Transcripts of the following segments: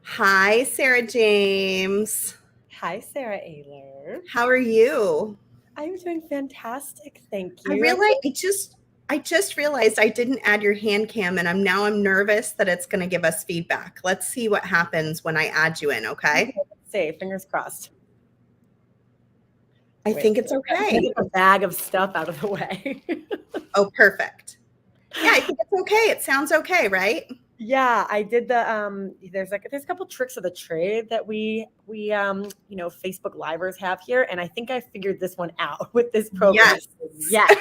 Hi, Sarah James. Hi, Sara Oehler. How are you? I'm doing fantastic, thank I you. realize I just realized I didn't add your hand cam and I'm nervous that it's going to give us feedback. Let's see what happens when I add you in, okay? Let's see, fingers crossed. I Wait, think it's I'm gonna okay. get a bag of stuff out of the way. Oh, perfect. Yeah, I think it's okay. It sounds okay, right? Yeah, I did the there's a couple tricks of the trade that Facebook livers have here, and I think I figured this one out with this program. Yes. Yes.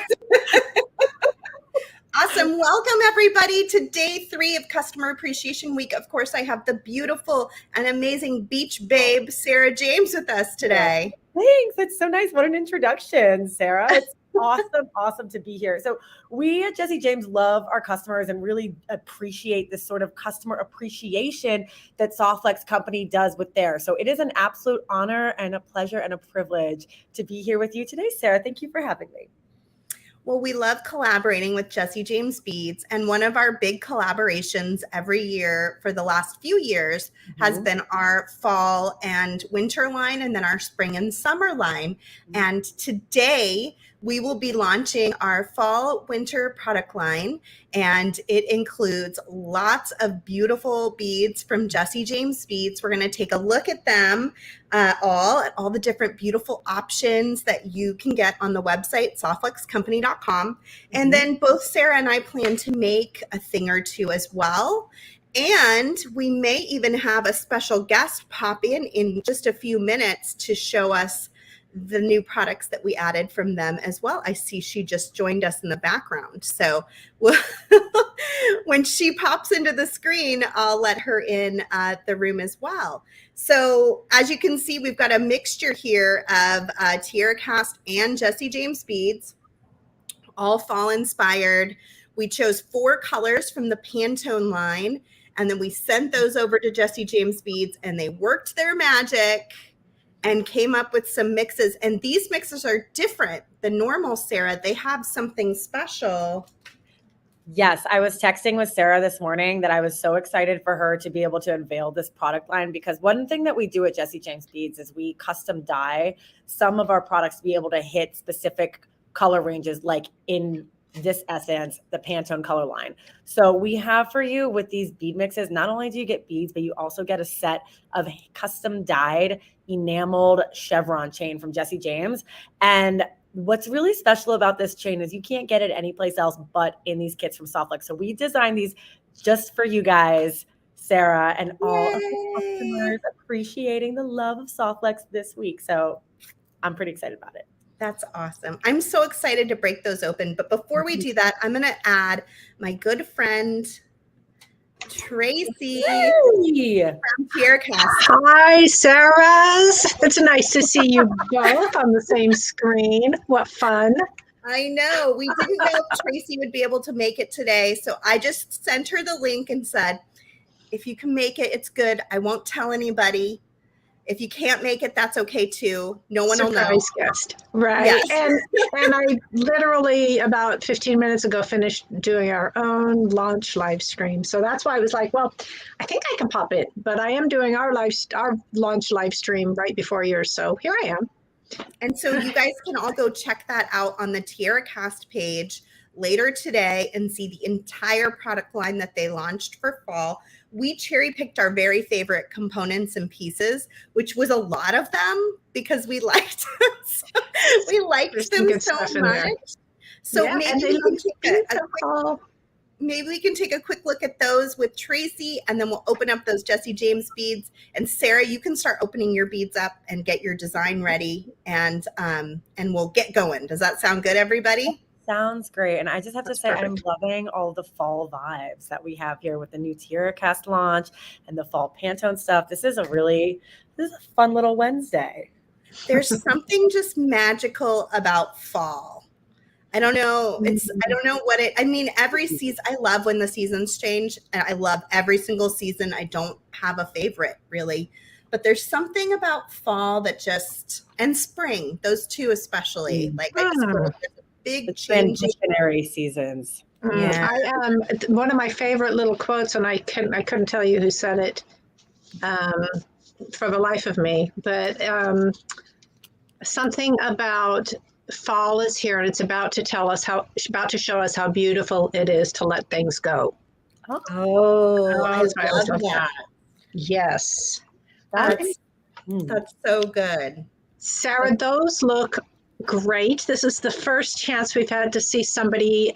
Awesome. Welcome, everybody, to day 3 of Customer Appreciation Week. Of course, I have the beautiful and amazing beach babe, Sarah James, with us today. Thanks. It's so nice. What an introduction, Sarah. It's awesome to be here. So we at Jesse James love our customers and really appreciate this sort of customer appreciation that Softflex company does with theirs. So it is an absolute honor and a pleasure and a privilege to be here with you today, Sarah. Thank you for having me. Well, we love collaborating with Jesse James Beads, and one of our big collaborations every year for the last few years has been our fall and winter line, and then our spring and summer line. And today we will be launching our fall winter product line, and it includes lots of beautiful beads from Jesse James Beads. We're going to take a look at them all the different beautiful options that you can get on the website, softflexcompany.com. And then both Sarah and I plan to make a thing or two as well. And we may even have a special guest pop in just a few minutes to show us the new products that we added from them as well. I see she just joined us in the background. So when she pops into the screen, I'll let her in the room as well. So as you can see, we've got a mixture here of TierraCast and Jesse James beads, all fall inspired. We chose 4 colors from the Pantone line, and then we sent those over to Jesse James Beads, and they worked their magic and came up with some mixes. And these mixes are different than normal, Sarah. They have something special. Yes, I was texting with Sarah this morning that I was so excited for her to be able to unveil this product line, because one thing that we do at Jesse James Beads is we custom dye some of our products to be able to hit specific color ranges, like in this essence, the Pantone color line. So we have for you with these bead mixes, not only do you get beads, but you also get a set of custom dyed enameled chevron chain from Jesse James. And what's really special about this chain is you can't get it anyplace else but in these kits from Softflex. So we designed these just for you guys, Sarah, and all of the customers appreciating the love of Softflex this week. So I'm pretty excited about it. That's awesome. I'm so excited to break those open. But before we do that, I'm going to add my good friend, Tracy from TierraCast. Hi, Sarahs. It's nice to see you both on the same screen. What fun. I know. We didn't know if Tracy would be able to make it today. So I just sent her the link and said, if you can make it, it's good. I won't tell anybody. If you can't make it, that's okay too. No one will know. Surprise guest. Right. Yes. And I literally about 15 minutes ago finished doing our own launch live stream. So that's why I was like, well, I think I can pop it, but I am doing our launch live stream right before yours. So here I am. And so you guys can all go check that out on the TierraCast page later today and see the entire product line that they launched for fall. We cherry picked our very favorite components and pieces, which was a lot of them because we liked them so much. So yeah, maybe we can take a quick look at those with Tracy, and then we'll open up those Jesse James beads. And Sarah, you can start opening your beads up and get your design ready, and we'll get going. Does that sound good, everybody? Sounds great. And I just have to say, I'm loving all the fall vibes that we have here with the new TierraCast launch and the fall Pantone stuff. This is a fun little Wednesday. There's something just magical about fall. I don't know. Every season, I love when the seasons change, and I love every single season. I don't have a favorite really, but there's something about fall that and spring, those two especially, big transitionary seasons. Yeah. One of my favorite little quotes, and I couldn't tell you who said it. for the life of me. But something about fall is here, and it's about to show us how beautiful it is to let things go. Oh, I That's why I was love like, that. yes. That's so good. Sarah, those look great. This is the first chance we've had to see somebody,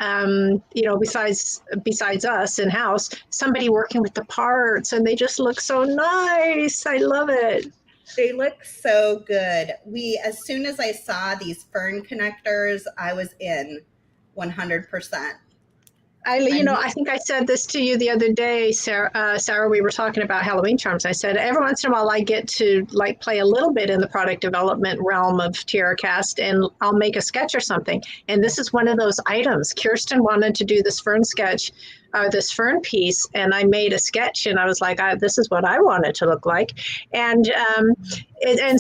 besides us in house, somebody working with the parts, and they just look so nice. I love it. They look so good. As soon as I saw these fern connectors, I was in 100%. I think I said this to you the other day, Sarah, we were talking about Halloween charms. I said, every once in a while I get to play a little bit in the product development realm of TierraCast, and I'll make a sketch or something. And this is one of those items. Kirsten wanted to do this fern sketch, this fern piece, and I made a sketch, and I was like, this is what I want it to look like. And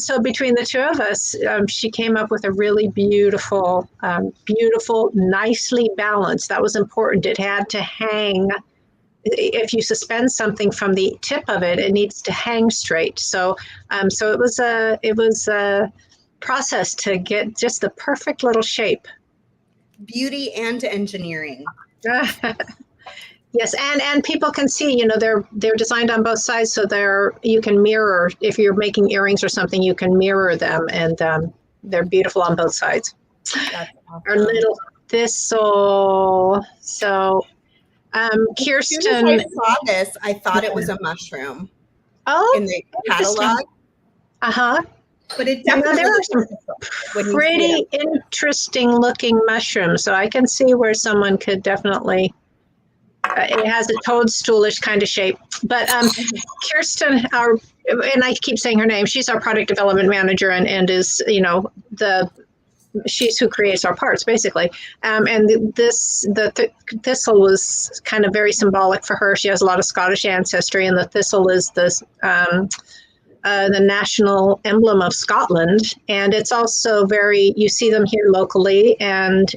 so between the two of us, she came up with a really beautiful, nicely balanced. That was important. It had to hang. If you suspend something from the tip of it, it needs to hang straight. So it was a process to get just the perfect little shape. Beauty and engineering. Yes, and people can see, they're designed on both sides, so you can mirror, if you're making earrings or something, you can mirror them, and they're beautiful on both sides. That's awesome. Our little thistle. So, Kirsten. As soon as I saw this, I thought it was a mushroom. Oh, in the catalog. But it definitely there are some pretty interesting looking mushrooms, so I can see where someone could definitely. It has a toadstoolish kind of shape. But Kirsten, and I keep saying her name, she's our product development manager and is, she's who creates our parts, basically. And the thistle was kind of very symbolic for her. She has a lot of Scottish ancestry, and the thistle is the national emblem of Scotland. And it's also you see them here locally, and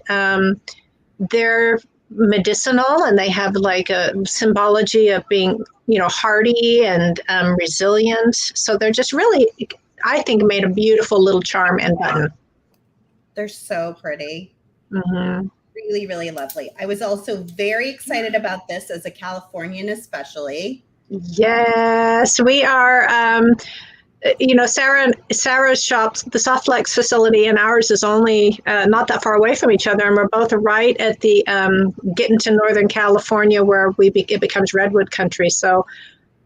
they're medicinal, and they have like a symbology of being, hardy and resilient. So they're just really, I think, made a beautiful little charm and button. They're so pretty. Mm-hmm. Really, really lovely. I was also very excited about this as a Californian, especially. Yes, we are. Sarah's shop, the Softflex facility, and ours is only not that far away from each other, and we're both right at the getting to Northern California, where it becomes redwood country. So,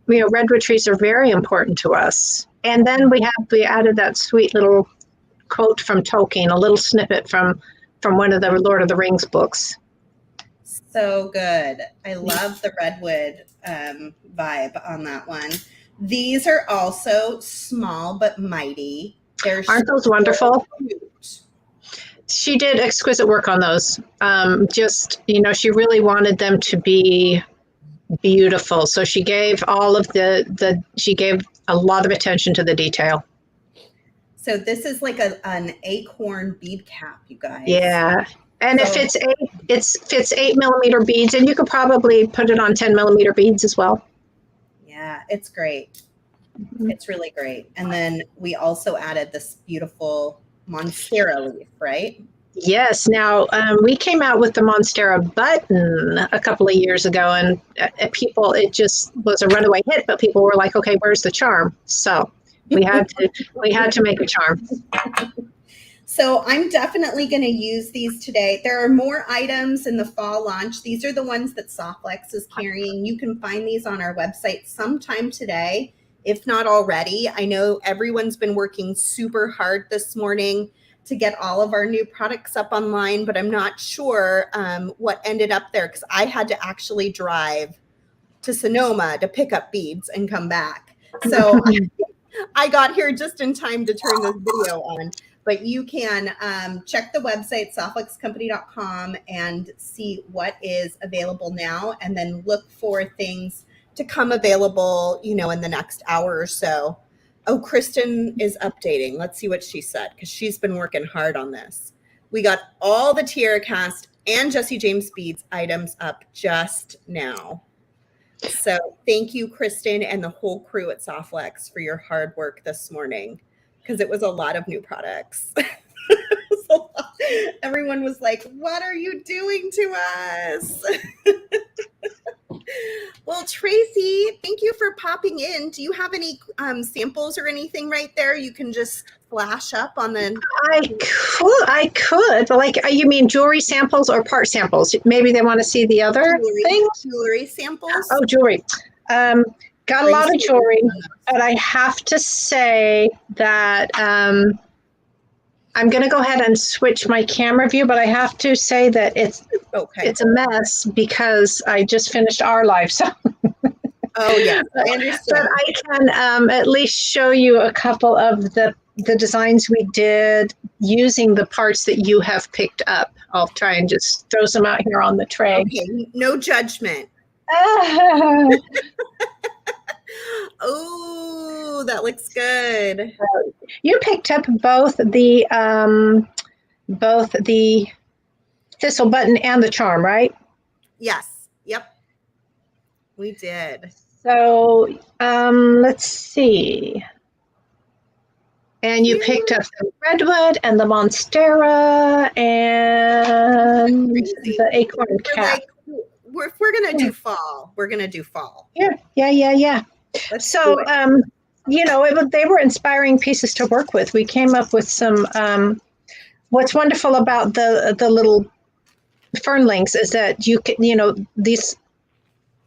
redwood trees are very important to us. And then we added that sweet little quote from Tolkien, a little snippet from one of the Lord of the Rings books. So good. I love the redwood vibe on that one. These are also small but mighty. Aren't those wonderful? Cute. She did exquisite work on those. She really wanted them to be beautiful. So she gave she gave a lot of attention to the detail. So this is like an acorn bead cap, you guys. Yeah. And if it's 8mm beads, and you could probably put it on 10mm beads as well. Yeah, it's great. It's really great. And then we also added this beautiful Monstera leaf, right? Yes. Now, we came out with the Monstera button a couple of years ago, and it just was a runaway hit, but people were like, okay, where's the charm? So we had to make a charm. So I'm definitely going to use these today. There are more items in the fall launch. These are the ones that Softflex is carrying. You can find these on our website sometime today, if not already. I know everyone's been working super hard this morning to get all of our new products up online, but I'm not sure what ended up there, because I had to actually drive to Sonoma to pick up beads and come back. So I got here just in time to turn this video on. But you can check the website, softflexcompany.com, and see what is available now, and then look for things to come available, in the next hour or so. Oh, Kristen is updating. Let's see what she said, because she's been working hard on this. We got all the TierraCast and Jesse James Beads items up just now. So thank you, Kristen, and the whole crew at Softlex for your hard work this morning, because it was a lot of new products. Everyone was like, what are you doing to us? Well, Tracy, thank you for popping in. Do you have any samples or anything right there you can just flash up on the... I could, but like, you mean jewelry samples or part samples? Maybe they want to see the other things? Jewelry samples. Oh, jewelry. Got a lot of jewelry, but I have to say that I'm going to go ahead and switch my camera view, but I have to say that it's a mess because I just finished our live. So. Oh, yeah, I understand. But I can at least show you a couple of the designs we did using the parts that you have picked up. I'll try and just throw some out here on the tray. Okay, no judgment. Oh, that looks good. You picked up both the thistle button and the charm, right? Yes. Yep. We did. So let's see. And you picked up the redwood and the monstera and the acorn cap. If we're gonna do fall, we're gonna do fall. Yeah. So they were inspiring pieces to work with. We came up with some. What's wonderful about the little fern links is that these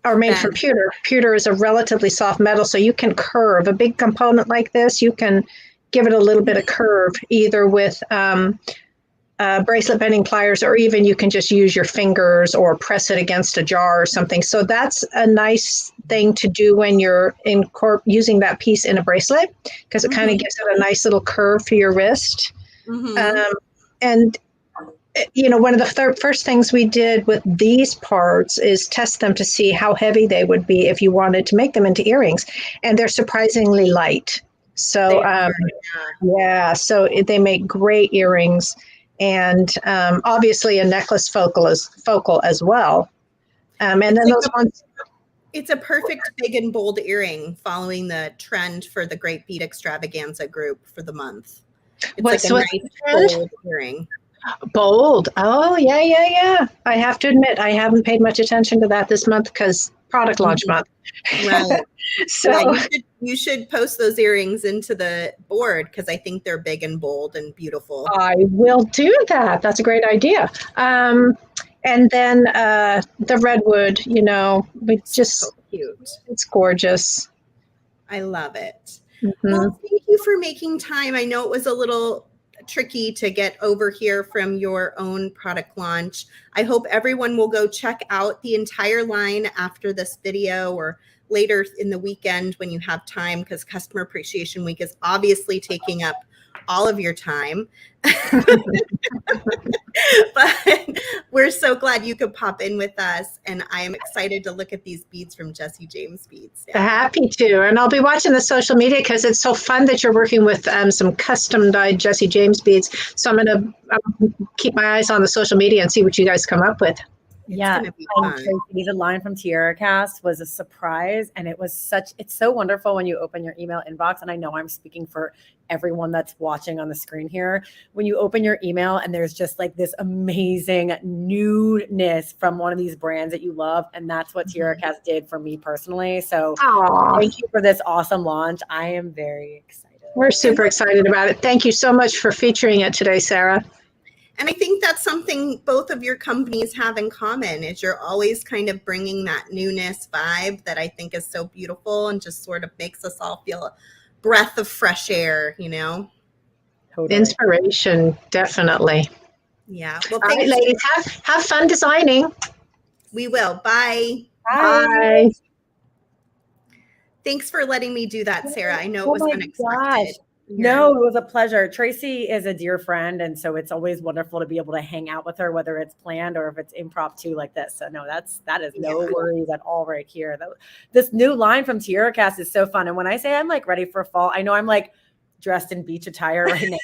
are made from pewter. Pewter is a relatively soft metal, so you can curve a big component like this. You can give it a little bit of curve, either with bracelet bending pliers, or even you can just use your fingers or press it against a jar or something. So that's a nice thing to do when you're using that piece in a bracelet, because it kind of gives it a nice little curve for your wrist. And one of the first things we did with these parts is test them to see how heavy they would be if you wanted to make them into earrings. And they're surprisingly light. So, so they make great earrings, and obviously a necklace focal as well. And then those ones. It's a perfect big and bold earring, following the trend for the Great Bead Extravaganza group for the month. It's like a nice bold earring. Bold. Oh, yeah. I have to admit, I haven't paid much attention to that this month because product launch month. Right. So you should post those earrings into the board, because I think they're big and bold and beautiful. I will do that. That's a great idea. And then the redwood, we just so cute. It's gorgeous. I love it. Well, thank you for making time. I know it was a little tricky to get over here from your own product launch. I hope everyone will go check out the entire line after this video, or later in the weekend when you have time, because Customer Appreciation Week is obviously taking up all of your time. But we're so glad you could pop in with us, and I am excited to look at these beads from Jessie James Beads. Yeah. Happy to, and I'll be watching the social media because it's so fun that you're working with some custom dyed Jessie James beads. So I'm going to keep my eyes on the social media and see what you guys come up with. And Tracy, the line from TierraCast was a surprise, and it's so wonderful when you open your email inbox. And I know I'm speaking for everyone that's watching on the screen here. When you open your email and there's just like this amazing newness from one of these brands that you love, and that's what TierraCast did for me personally. So thank you for this awesome launch. I am very excited. We're super excited about it. Thank you so much for featuring it today, Sarah. And I think that's something both of your companies have in common, is you're always kind of bringing that newness vibe that I think is so beautiful and just sort of makes us all feel a breath of fresh air, Totally. Inspiration, definitely. Yeah. Well, all right, ladies, have fun designing. We will. Bye. Bye. Thanks for letting me do that, Sarah. I know it was unexpected. Gosh. No, it was a pleasure. Tracy is a dear friend, and so it's always wonderful to be able to hang out with her, whether it's planned or if it's impromptu like this. So no, that is no worries at all right here. This new line from TierraCast is so fun. And when I say I'm like ready for fall, I know I'm like dressed in beach attire right now.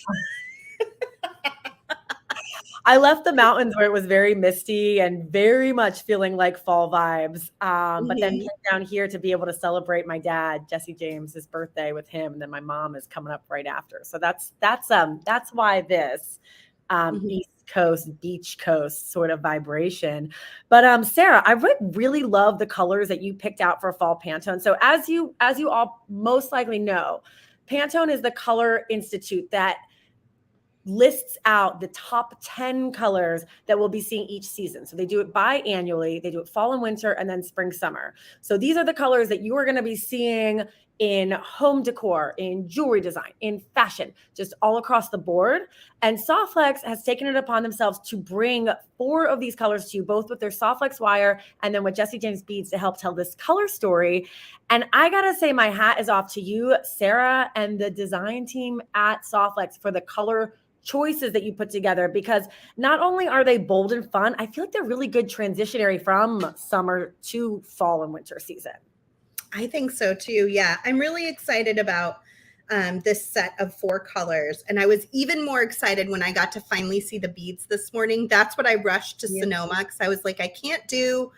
I left the mountains where it was very misty and very much feeling like fall vibes. But then came down here to be able to celebrate my dad, Jesse James's birthday with him. And then my mom is coming up right after. So that's why this East Coast, beach coast sort of vibration. But Sarah, I really love the colors that you picked out for Fall Pantone. So as you all most likely know, Pantone is the color institute that lists out the top 10 colors that we'll be seeing each season. So they do it biannually. They do it fall and winter and then spring, summer. So these are the colors that you are going to be seeing in home decor, in jewelry design, in fashion, just all across the board. And Softflex has taken it upon themselves to bring 4 of these colors to you, both with their Softflex wire and then with Jesse James beads to help tell this color story. And I got to say, my hat is off to you, Sarah, and the design team at Softflex for the color choices that you put together, because not only are they bold and fun, I feel like they're really good transitionary from summer to fall and winter season. I think so too. Yeah. I'm really excited about this set of 4 colors. And I was even more excited when I got to finally see the beads this morning. That's what I rushed to Sonoma, because I was like, I can't do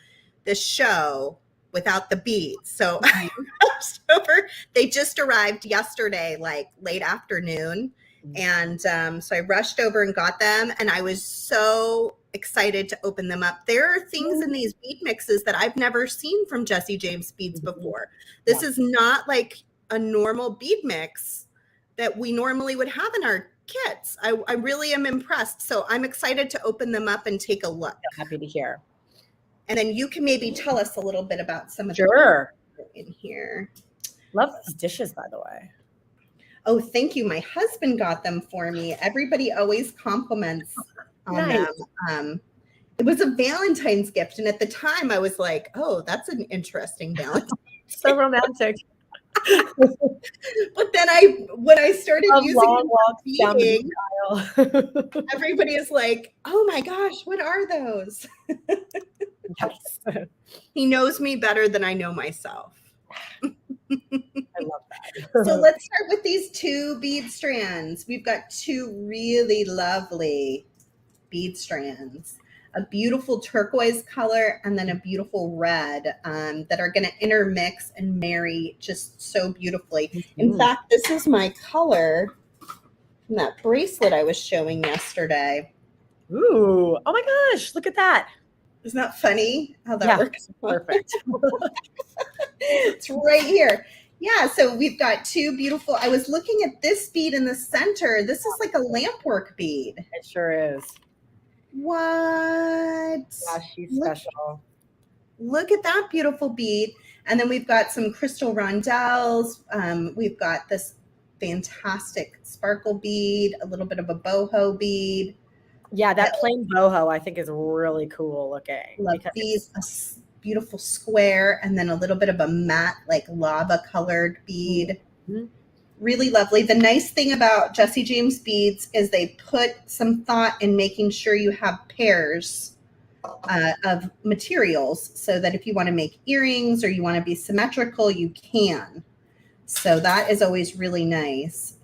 this show without the beads. So I rushed over. They just arrived yesterday, like late afternoon. And so I rushed over and got them, and I was so excited to open them up. There are things in these bead mixes that I've never seen from Jesse James beads before. This is not like a normal bead mix that we normally would have in our kits. I really am impressed. So I'm excited to open them up and take a look. Happy to hear. And then you can maybe tell us a little bit about some of the in here. Love these dishes, by the way. Oh, thank you. My husband got them for me. Everybody always compliments on them. It was a Valentine's gift. And at the time I was like, oh, that's an interesting Valentine's. So romantic. But then when I started using beading, everybody is like, oh my gosh, what are those? Yes. He knows me better than I know myself. I love that. So let's start with these 2 bead strands. We've got 2 really lovely bead strands, a beautiful turquoise color and then a beautiful red that are going to intermix and marry just so beautifully. In fact, this is my color from that bracelet I was showing yesterday. Ooh, oh my gosh, look at that. Isn't that funny how that works? Perfect. It's right here. Yeah, so we've got 2 beautiful. I was looking at this bead in the center. This is like a lampwork bead. It sure is. What? Yeah, she's special. Look at that beautiful bead. And then we've got some crystal rondelles. We've got this fantastic sparkle bead, a little bit of a boho bead. Yeah, that plain boho I think is really cool looking. Love these. A beautiful square and then a little bit of a matte, like lava colored bead. Really lovely. The nice thing about Jesse James beads is they put some thought in making sure you have pairs of materials so that if you want to make earrings or you want to be symmetrical, you can. So that is always really nice.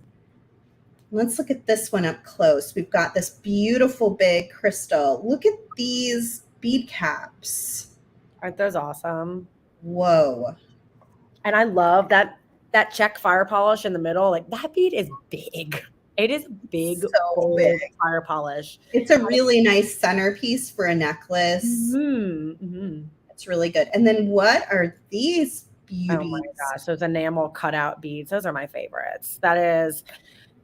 Let's look at this one up close. We've got this beautiful big crystal. Look at these bead caps. Aren't those awesome? Whoa. And I love that check fire polish in the middle. Like that bead is big. It is big, so big fire polish. It's a really nice centerpiece for a necklace. It's really good. And then what are these beauties? Oh my gosh, those enamel cutout beads. Those are my favorites. That is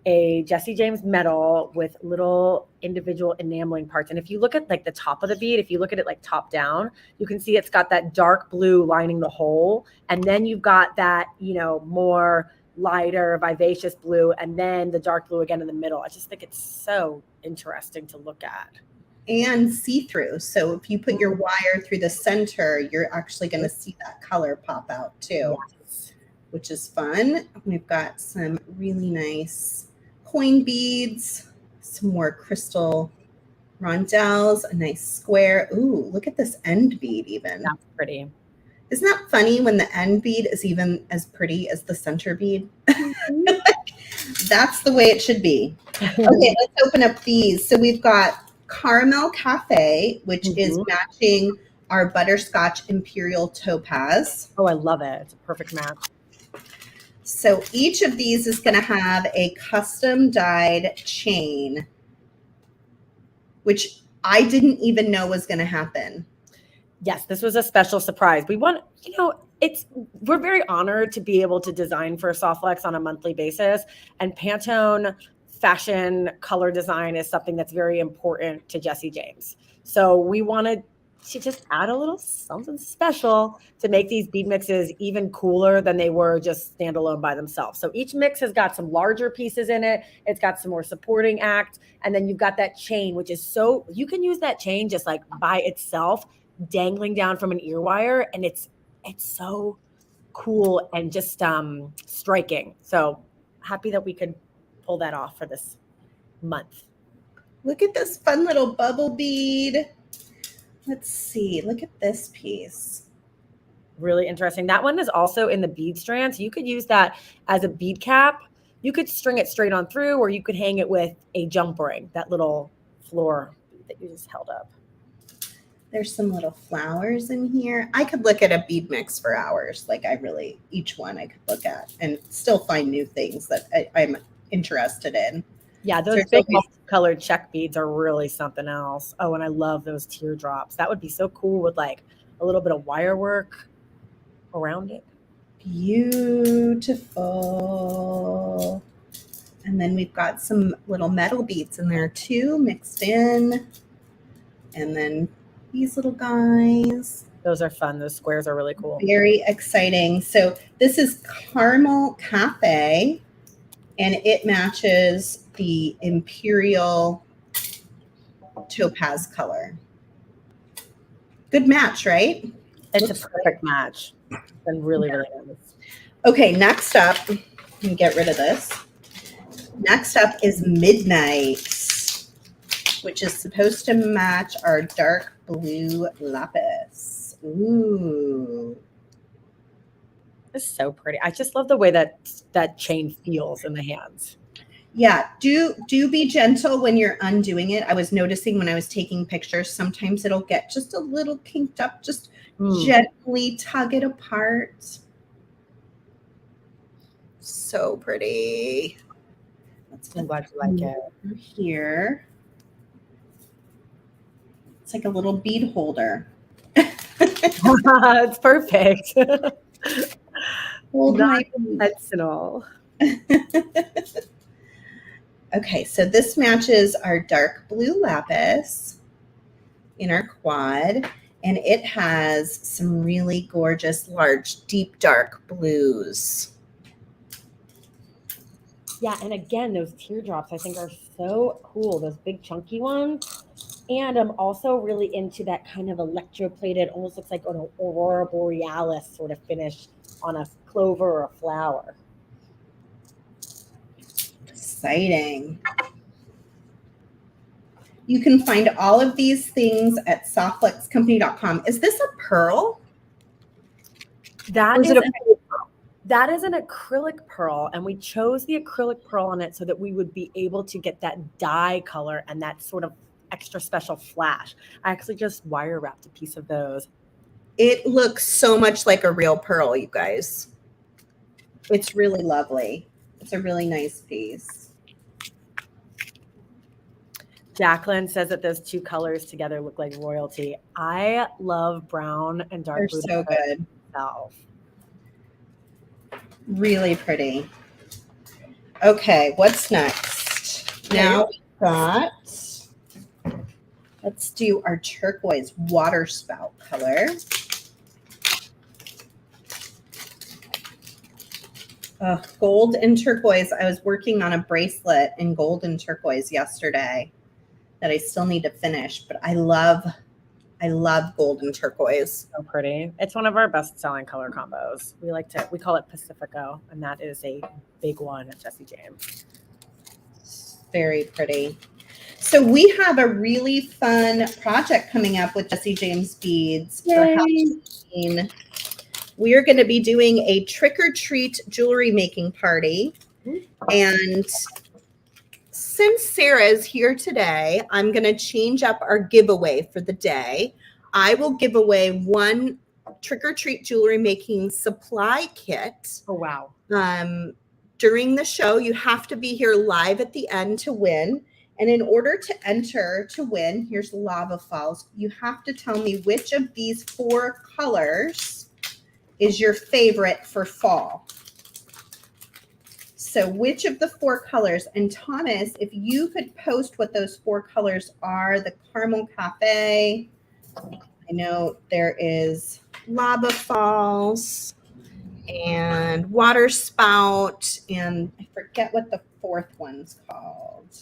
a Jesse James metal with little individual enameling parts. And if you look at like the top of the bead, if you look at it like top down, you can see it's got that dark blue lining the whole. And then you've got that, more lighter, vivacious blue, and then the dark blue again in the middle. I just think it's so interesting to look at. And see-through. So if you put your wire through the center, you're actually going to see that color pop out too, which is fun. We've got some really nice coin beads, some more crystal rondelles, a nice square. Ooh, look at this end bead even. That's pretty. Isn't that funny when the end bead is even as pretty as the center bead? That's the way it should be. Okay, let's open up these. So we've got Caramel Cafe, which is matching our Butterscotch Imperial Topaz. Oh, I love it. It's a perfect match. So each of these is going to have a custom dyed chain, which I didn't even know was going to happen. Yes, this was a special surprise. We want, we're very honored to be able to design for Softflex on a monthly basis. And Pantone fashion color design is something that's very important to Jessie James. So we wanted to just add a little something special to make these bead mixes even cooler than they were just standalone by themselves. So each mix has got some larger pieces in it. It's got some more supporting act. And then you've got that chain, which is so, you can use that chain just like by itself, dangling down from an ear wire. And it's so cool and just striking. So happy that we could pull that off for this month. Look at this fun little bubble bead. Let's see. Look at this piece. Really interesting. That one is also in the bead strand. So you could use that as a bead cap. You could string it straight on through, or you could hang it with a jump ring, that little floor that you just held up. There's some little flowers in here. I could look at a bead mix for hours. Like each one I could look at and still find new things that I'm interested in. Yeah, those big multicolored check beads are really something else. Oh, and I love those teardrops. That would be so cool with like a little bit of wire work around it. Beautiful. And then we've got some little metal beads in there too, mixed in. And then these little guys. Those are fun. Those squares are really cool. Very exciting. So this is Caramel Cafe, and it matches the Imperial Topaz color. Good match, right? It's a perfect match. And really, really nice. Okay, next up, let me get rid of this. Next up is Midnight, which is supposed to match our dark blue lapis. Ooh. It's so pretty. I just love the way that chain feels in the hands. Yeah, do be gentle when you're undoing it. I was noticing when I was taking pictures, sometimes it'll get just a little kinked up. Just gently tug it apart. So pretty. I'm glad you like it. Here. It's like a little bead holder. It's perfect. Hold my intentional. Okay, so this matches our dark blue lapis in our quad, and it has some really gorgeous, large, deep, dark blues. Yeah, and again, those teardrops I think are so cool, those big chunky ones. And I'm also really into that kind of electroplated, almost looks like an aurora borealis sort of finish on a clover or a flower. Exciting. You can find all of these things at softflexcompany.com. Is this a pearl? That is an acrylic pearl, and we chose the acrylic pearl on it so that we would be able to get that dye color and that sort of extra special flash. I actually just wire wrapped a piece of those. It looks so much like a real pearl, you guys. It's really lovely. It's a really nice piece. Jacqueline says that those two colors together look like royalty. I love brown and dark blue. They're so good. Myself. Really pretty. Okay, what's next? Now we've got, let's do our turquoise water spout color. Gold and turquoise. I was working on a bracelet in gold and turquoise yesterday that I still need to finish, but I love gold and turquoise. So pretty. It's one of our best selling color combos. We call it Pacifico, and that is a big one at Jessie James. Very pretty. So we have a really fun project coming up with Jessie James Beads for Halloween. We are going to be doing a trick or treat jewelry making party, and since Sarah is here today, I'm going to change up our giveaway for the day. I will give away one trick or treat jewelry making supply kit. Oh, wow. During the show, you have to be here live at the end to win. And in order to enter to win, here's Lava Falls. You have to tell me which of these 4 colors is your favorite for fall. So which of the 4 colors? And Thomas, if you could post what those 4 colors are, the Caramel Cafe. I know there is Lava Falls and Water Spout, and I forget what the 4th one's called.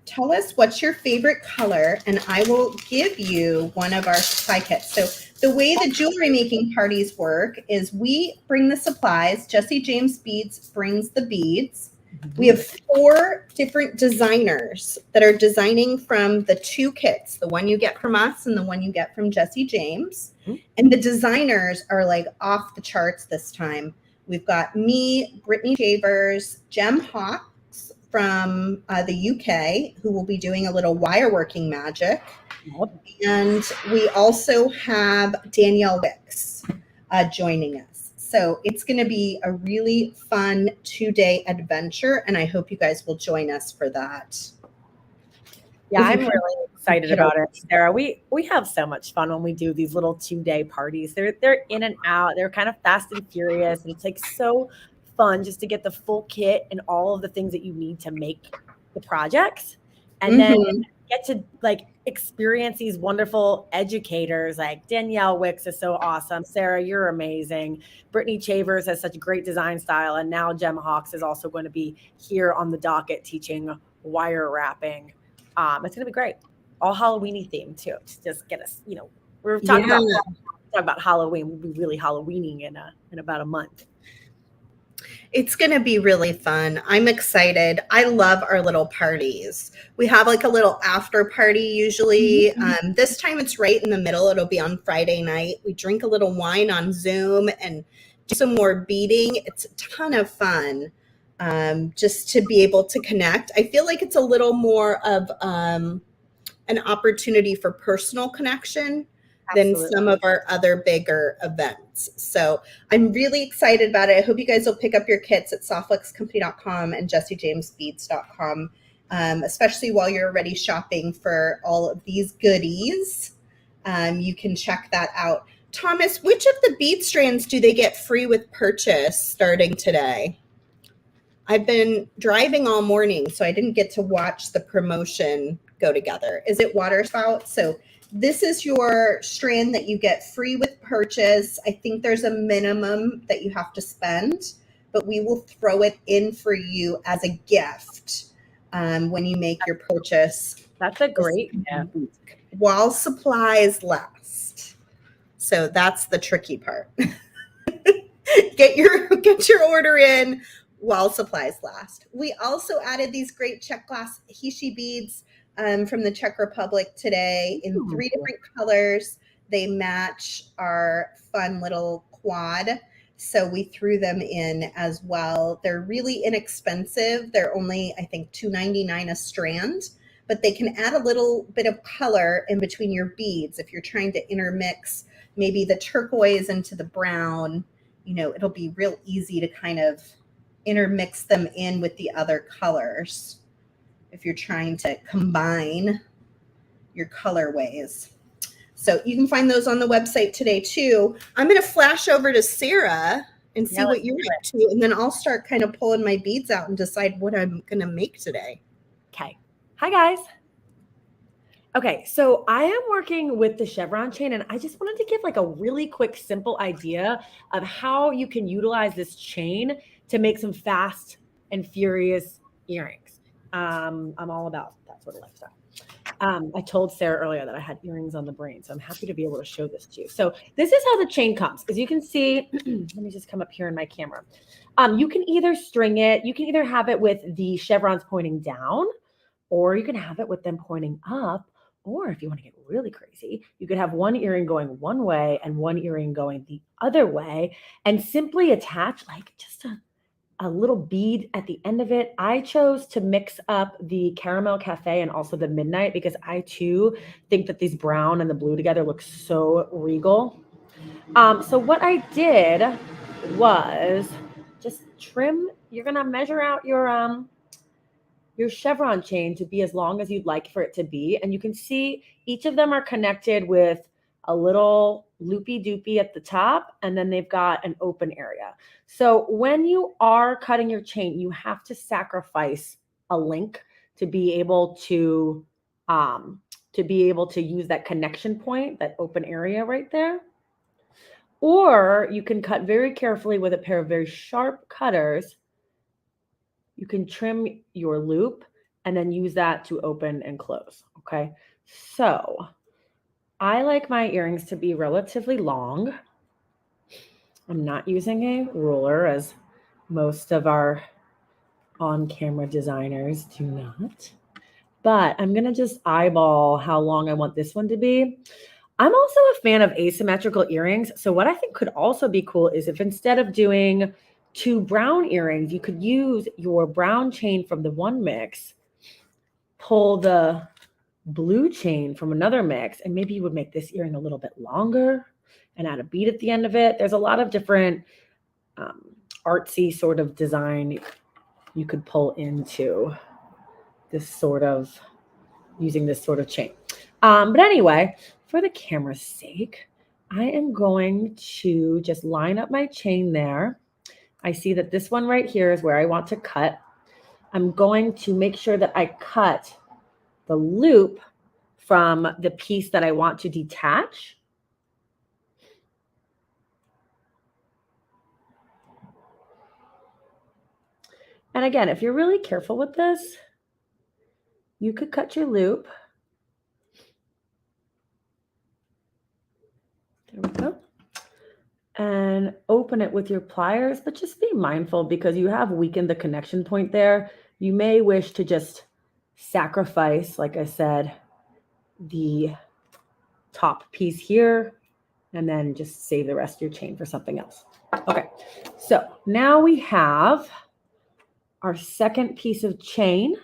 Tell us what's your favorite color, and I will give you one of our supply kits. So the way the jewelry making parties work is we bring the supplies. Jesse James Beads brings the beads. We have 4 different designers that are designing from the 2 kits, the one you get from us and the one you get from Jesse James. And the designers are like off the charts this time. We've got me, Brittany Shavers, Jem Hawks from the UK, who will be doing a little wire working magic. And we also have Danielle Wicks joining us. So it's going to be a really fun 2-day adventure, and I hope you guys will join us for that. Yeah, I'm really excited about it, Sarah. We have so much fun when we do these little 2-day parties. They're in and out. They're kind of fast and furious, and it's like so fun just to get the full kit and all of the things that you need to make the projects, and then get to like experience these wonderful educators. Like Danielle Wicks is so awesome. Sarah, you're amazing. Brittany Chavers has such a great design style, and now Jem Hawks is also going to be here on the docket teaching wire wrapping. It's going to be great. All Halloween-y themed too. Just get us, we're talking about Halloween. We'll be really Halloweening in about a month. It's going to be really fun. I'm excited. I love our little parties. We have like a little after party usually. This time it's right in the middle. It'll be on Friday night. We drink a little wine on Zoom and do some more beading. It's a ton of fun. Just to be able to connect. I feel like it's a little more of an opportunity for personal connection than some of our other bigger events. So I'm really excited about it. I hope you guys will pick up your kits at softluxcompany.com and jessejamesbeads.com, especially while you're already shopping for all of these goodies. You can check that out. Thomas, which of the bead strands do they get free with purchase starting today? I've been driving all morning, so I didn't get to watch the promotion go together. Is it Water Spout? So this is your strand that you get free with purchase. I think there's a minimum that you have to spend, but we will throw it in for you as a gift when you make your purchase. That's a great gift. While supplies last. So that's the tricky part. Get your order in while supplies last. We also added these great Czech glass Hishi beads from the Czech Republic today in 3 different colors. They match our fun little quad. So we threw them in as well. They're really inexpensive. They're only, I think, $2.99 a strand, but they can add a little bit of color in between your beads. If you're trying to intermix maybe the turquoise into the brown, it'll be real easy to kind of intermix them in with the other colors if you're trying to combine your colorways. So you can find those on the website today too. I'm going to flash over to Sarah and see what you're up to, and then I'll start kind of pulling my beads out and decide what I'm going to make today. Okay. Hi guys. Okay, so I am working with the chevron chain, and I just wanted to give like a really quick, simple idea of how you can utilize this chain to make some fast and furious earrings. I'm all about that sort of lifestyle. I told Sarah earlier that I had earrings on the brain, so I'm happy to be able to show this to you. So this is how the chain comes. As you can see, let me just come up here in my camera. You can either string it, you can either have it with the chevrons pointing down, or you can have it with them pointing up. Or if you want to get really crazy, you could have one earring going one way and one earring going the other way, and simply attach like just a a little bead at the end of it. I chose to mix up the Caramel Cafe and also the Midnight because I too think that these brown and the blue together look so regal. So what I did was just trim. You're gonna measure out your chevron chain to be as long as you'd like for it to be, and you can see each of them are connected with a little loopy doopy at the top, and then they've got an open area. So when you are cutting your chain, you have to sacrifice a link to be able to use that connection point, that open area right there. Or you can cut very carefully with a pair of very sharp cutters. You can trim your loop and then use that to open and close. Okay. So I like my earrings to be relatively long. I'm not using a ruler as most of our on-camera designers do not, but I'm going to just eyeball how long I want this one to be. I'm also a fan of asymmetrical earrings. So what I think could also be cool is if instead of doing 2 brown earrings, you could use your brown chain from the one mix, pull the blue chain from another mix, and maybe you would make this earring a little bit longer and add a bead at the end of it. There's a lot of different artsy sort of design you could pull into this sort of, using this sort of chain. But anyway, for the camera's sake, I am going to just line up my chain there. I see that this one right here is where I want to cut. I'm going to make sure that I cut the loop from the piece that I want to detach. And again, if you're really careful with this, you could cut your loop. There we go. And open it with your pliers, but just be mindful because you have weakened the connection point there. You may wish to just sacrifice, like I said, the top piece here, and then just save the rest of your chain for something else. Okay, so now we have our second piece of chain,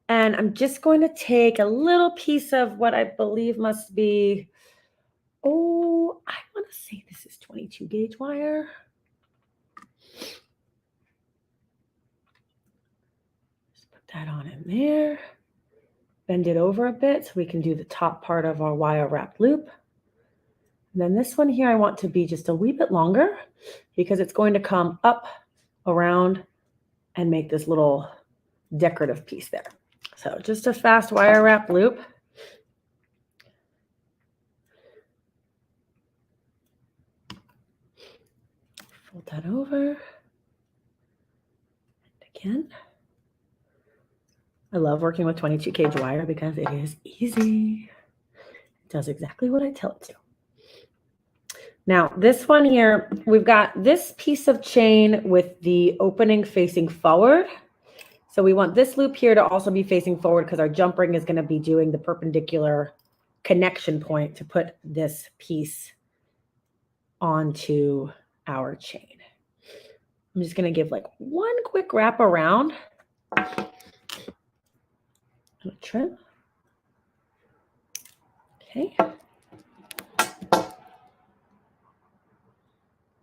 and I'm just going to take a little piece of what I believe must be, I want to say this is 22 gauge wire. Just put that on in there. Bend it over a bit so we can do the top part of our wire wrap loop. And then this one here, I want to be just a wee bit longer because it's going to come up, around, and make this little decorative piece there. So just a fast wire wrap loop. Fold that over. And again. I love working with 22 gauge wire because it is easy. It does exactly what I tell it to. Now, this one here, we've got this piece of chain with the opening facing forward. So we want this loop here to also be facing forward because our jump ring is going to be doing the perpendicular connection point to put this piece onto our chain. I'm just going to give like one quick wrap around. Trim. Okay.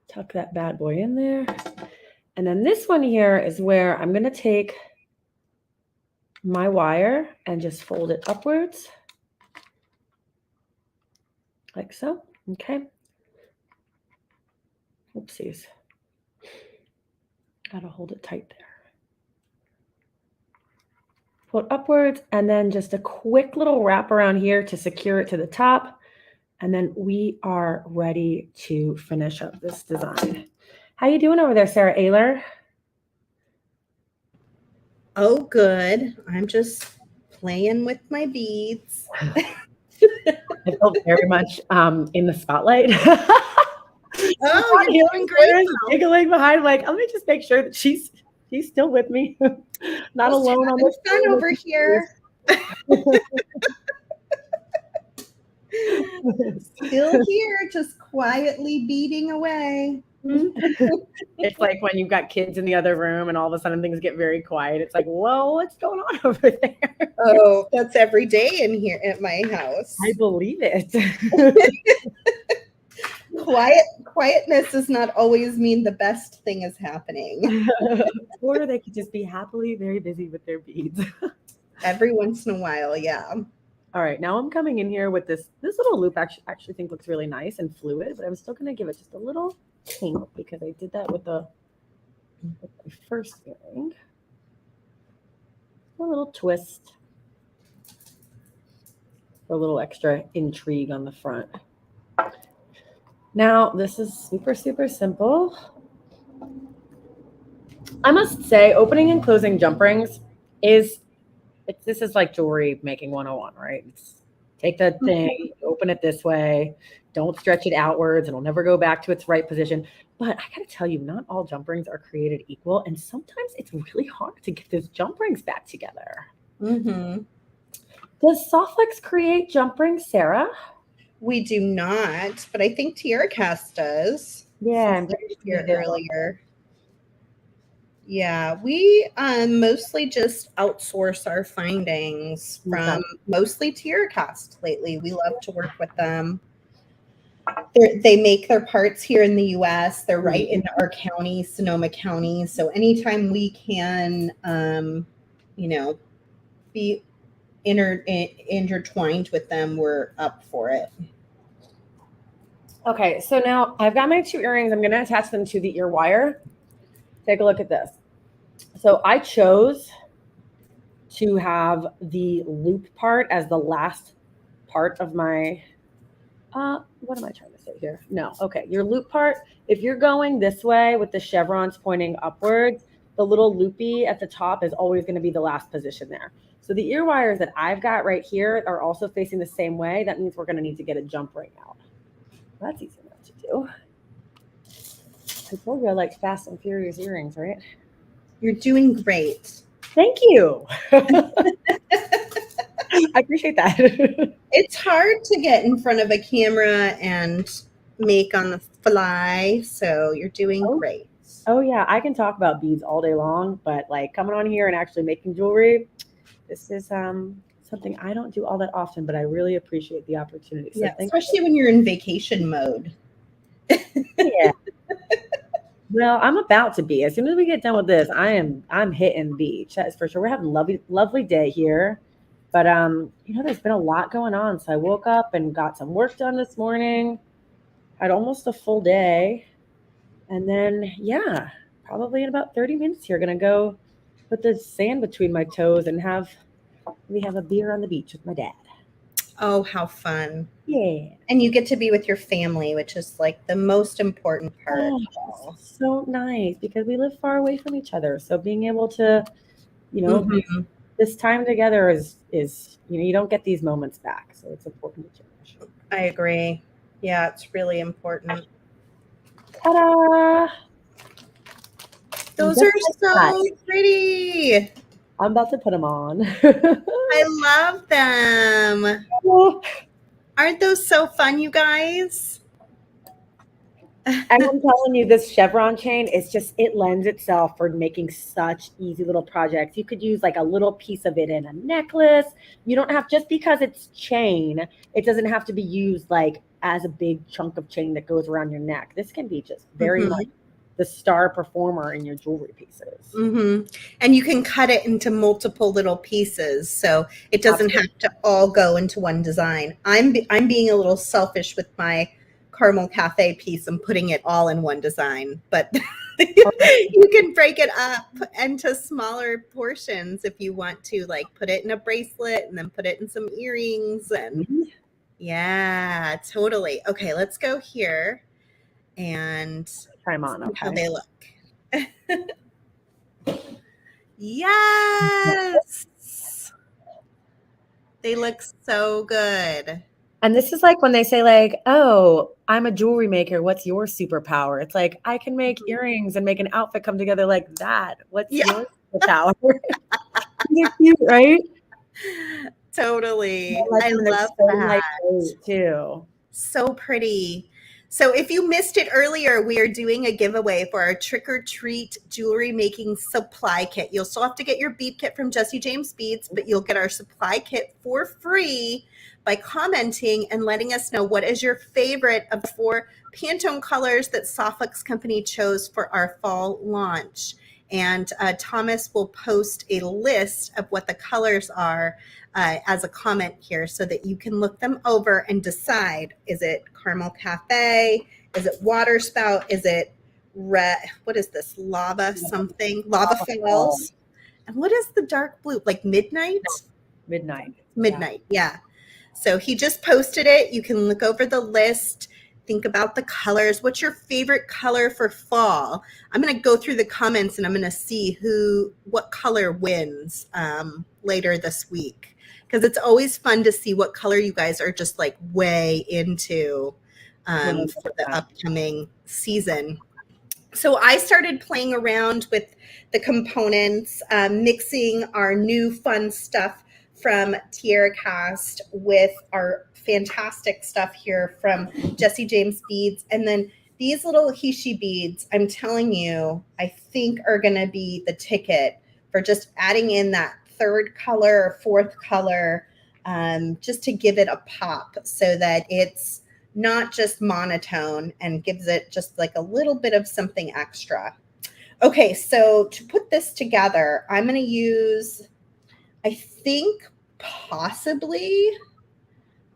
Tuck that bad boy in there. And then this one here is where I'm going to take my wire and just fold it upwards. Like so. Okay. Oopsies. Got to hold it tight there. Fold upwards, and then just a quick little wrap around here to secure it to the top. And then we are ready to finish up this design. How you doing over there, Sara Oehler? Oh, good. I'm just playing with my beads. I feel very much in the spotlight. Oh, you're doing great. Giggling behind, like, let me just make sure that she's still with me. Not alone on this fun over here. Still here, just quietly beading away. It's like when you've got kids in the other room and all of a sudden things get very quiet. It's like, whoa, what's going on over there? Oh, that's every day in here at my house. I believe it. Quietness does not always mean the best thing is happening. Or they could just be happily very busy with their beads. Every once in a while, yeah. All right, now I'm coming in here with this little loop. Actually think looks really nice and fluid, but I'm still going to give it just a little kink because I did that with my first earring. A little twist, a little extra intrigue on the front. Now this is super, super simple. I must say, opening and closing jump rings this is like jewelry making 101, right? Take the thing, open it this way, don't stretch it outwards, it'll never go back to its right position. But I gotta tell you, not all jump rings are created equal, and sometimes it's really hard to get those jump rings back together. Mm-hmm. Does Softflex create jump rings, Sarah? We do not, but I think TierraCast does. Yeah, I'm pretty sure earlier. Yeah, we mostly just outsource our findings from mostly TierraCast lately. We love to work with them. They make their parts here in the U.S. They're right in our county, Sonoma County. So anytime we can, be intertwined with them, we're up for it. Okay, so now I've got my 2 earrings. I'm going to attach them to the ear wire. Take a look at this. So I chose to have the loop part as the last part of my, what am I trying to say here? No, okay, your loop part, if you're going this way with the chevrons pointing upwards, the little loopy at the top is always going to be the last position there. So the ear wires that I've got right here are also facing the same way. That means we're going to need to get a jump ring out. That's easy enough to do. I told you I like fast and furious earrings, right? You're doing great. Thank you. I appreciate that. It's hard to get in front of a camera and make on the fly, so you're doing great. Oh yeah, I can talk about beads all day long, but like coming on here and actually making jewelry, this is something I don't do all that often, but I really appreciate the opportunity. So yeah, especially when you're in vacation mode. Yeah. Well, I'm about to be. As soon as we get done with this, I'm hitting the beach. That's for sure. We're having a lovely day here. But there's been a lot going on. So I woke up and got some work done this morning. Had almost a full day. And then probably in about 30 minutes here, gonna go put the sand between my toes and have a beer on the beach with my dad. Oh, how fun. Yeah. And you get to be with your family, which is like the most important part. Oh, so nice because we live far away from each other. So being able to, this time together is you don't get these moments back. So it's important to cherish. I agree. Yeah, it's really important. Ta-da! Those are so pretty. I'm about to put them on. I love them. Oh. Aren't those so fun, you guys? And I'm telling you, this chevron chain, it lends itself for making such easy little projects. You could use like a little piece of it in a necklace. You don't have, just because it's chain, it doesn't have to be used like as a big chunk of chain that goes around your neck. This can be just very much the star performer in your jewelry pieces. And you can cut it into multiple little pieces, so it doesn't have to all go into one design. I'm being a little selfish with my caramel cafe piece and putting it all in one design, but you can break it up into smaller portions if you want to, like put it in a bracelet and then put it in some earrings. And yeah, totally. Okay, let's go here and try them on. Okay, how they look. Yes, they look so good. And this is like when they say like, oh, I'm a jewelry maker, what's your superpower? It's like, I can make earrings and make an outfit come together like that. What's your superpower? They're cute, right? Totally. Like, I love so that. lightweight too. So pretty. So if you missed it earlier, we are doing a giveaway for our Trick or Treat jewelry making supply kit. You'll still have to get your bead kit from Jesse James Beads, but you'll get our supply kit for free by commenting and letting us know what is your favorite of the 4 Pantone colors that Softflex Company chose for our fall launch. And Thomas will post a list of what the colors are as a comment here so that you can look them over and decide, is it Caramel Cafe? Is it Water Spout? Is it red? What is this? Lava something? Lava Falls? And what is the dark blue? Like Midnight? Midnight. Midnight, yeah. So he just posted it. You can look over the list. Think about the colors. What's your favorite color for fall? I'm going to go through the comments and I'm going to see what color wins later this week, because it's always fun to see what color you guys are just like way into for the upcoming season. So I started playing around with the components, mixing our new fun stuff from TierraCast with our fantastic stuff here from Jesse James Beads. And then these little Hishi beads, I'm telling you, I think are going to be the ticket for just adding in that 3rd color or 4th color, just to give it a pop so that it's not just monotone and gives it just like a little bit of something extra. Okay, so to put this together, I'm going to use, I think, possibly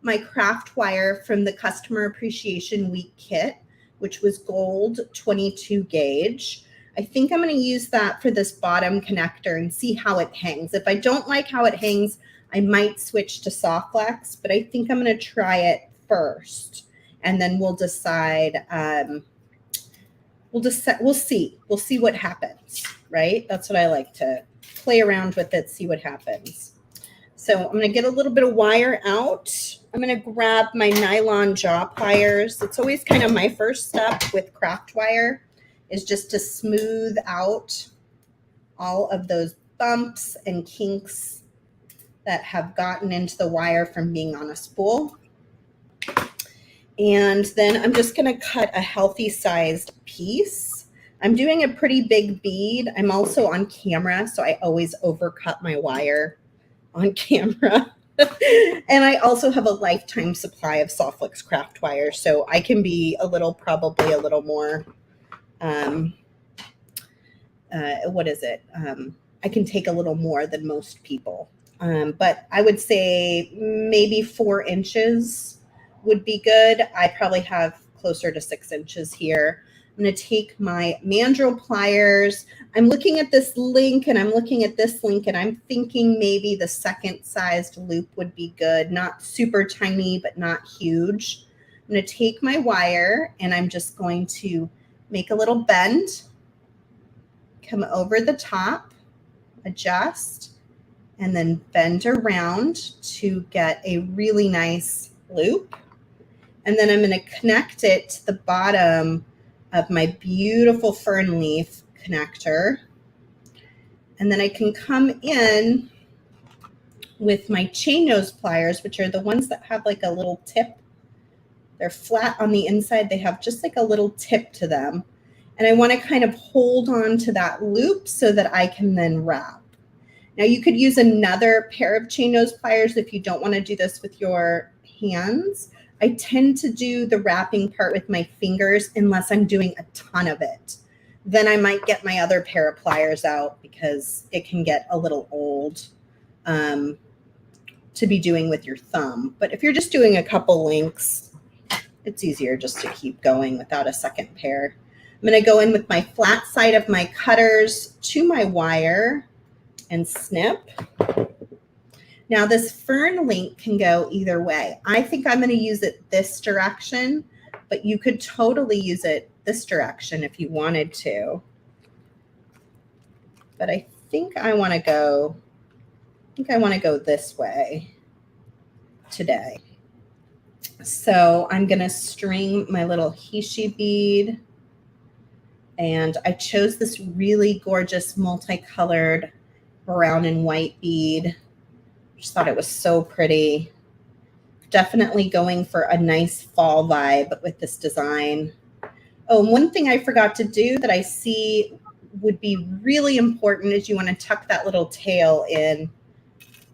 my craft wire from the Customer Appreciation Week kit, which was gold 22 gauge. I think I'm going to use that for this bottom connector and see how it hangs. If I don't like how it hangs, I might switch to Softflex, but I think I'm going to try it first. And then we'll decide, we'll see what happens, right? That's what I like to play around with it, see what happens. So I'm going to get a little bit of wire out. I'm going to grab my nylon jaw pliers. It's always kind of my first step with craft wire, is just to smooth out all of those bumps and kinks that have gotten into the wire from being on a spool. And then I'm just going to cut a healthy sized piece. I'm doing a pretty big bead. I'm also on camera, so I always overcut my wire on camera. And I also have a lifetime supply of Softflex craft wire, so I can be probably a little more, I can take a little more than most people. But I would say maybe 4 inches would be good. I probably have closer to 6 inches here. I'm going to take my mandrel pliers. I'm looking at this link and I'm looking at this link and I'm thinking maybe the 2nd sized loop would be good. Not super tiny, but not huge. I'm going to take my wire and I'm just going to make a little bend, come over the top, adjust, and then bend around to get a really nice loop. And then I'm going to connect it to the bottom of my beautiful fern leaf connector. And then I can come in with my chain nose pliers, which are the ones that have like a little tip. They're flat on the inside. They have just like a little tip to them. And I want to kind of hold on to that loop so that I can then wrap. Now you could use another pair of chain nose pliers if you don't want to do this with your hands. I tend to do the wrapping part with my fingers unless I'm doing a ton of it. Then I might get my other pair of pliers out because it can get a little old to be doing with your thumb. But if you're just doing a couple links, it's easier just to keep going without a second pair. I'm going to go in with my flat side of my cutters to my wire and snip. Now this fern link can go either way. I think I'm going to use it this direction, but you could totally use it this direction if you wanted to. But I think I want to go this way today. So I'm going to string my little Hishi bead. And I chose this really gorgeous multicolored brown and white bead Just thought it was so pretty. Definitely going for a nice fall vibe with this design. Oh, and one thing I forgot to do that I see would be really important is you want to tuck that little tail in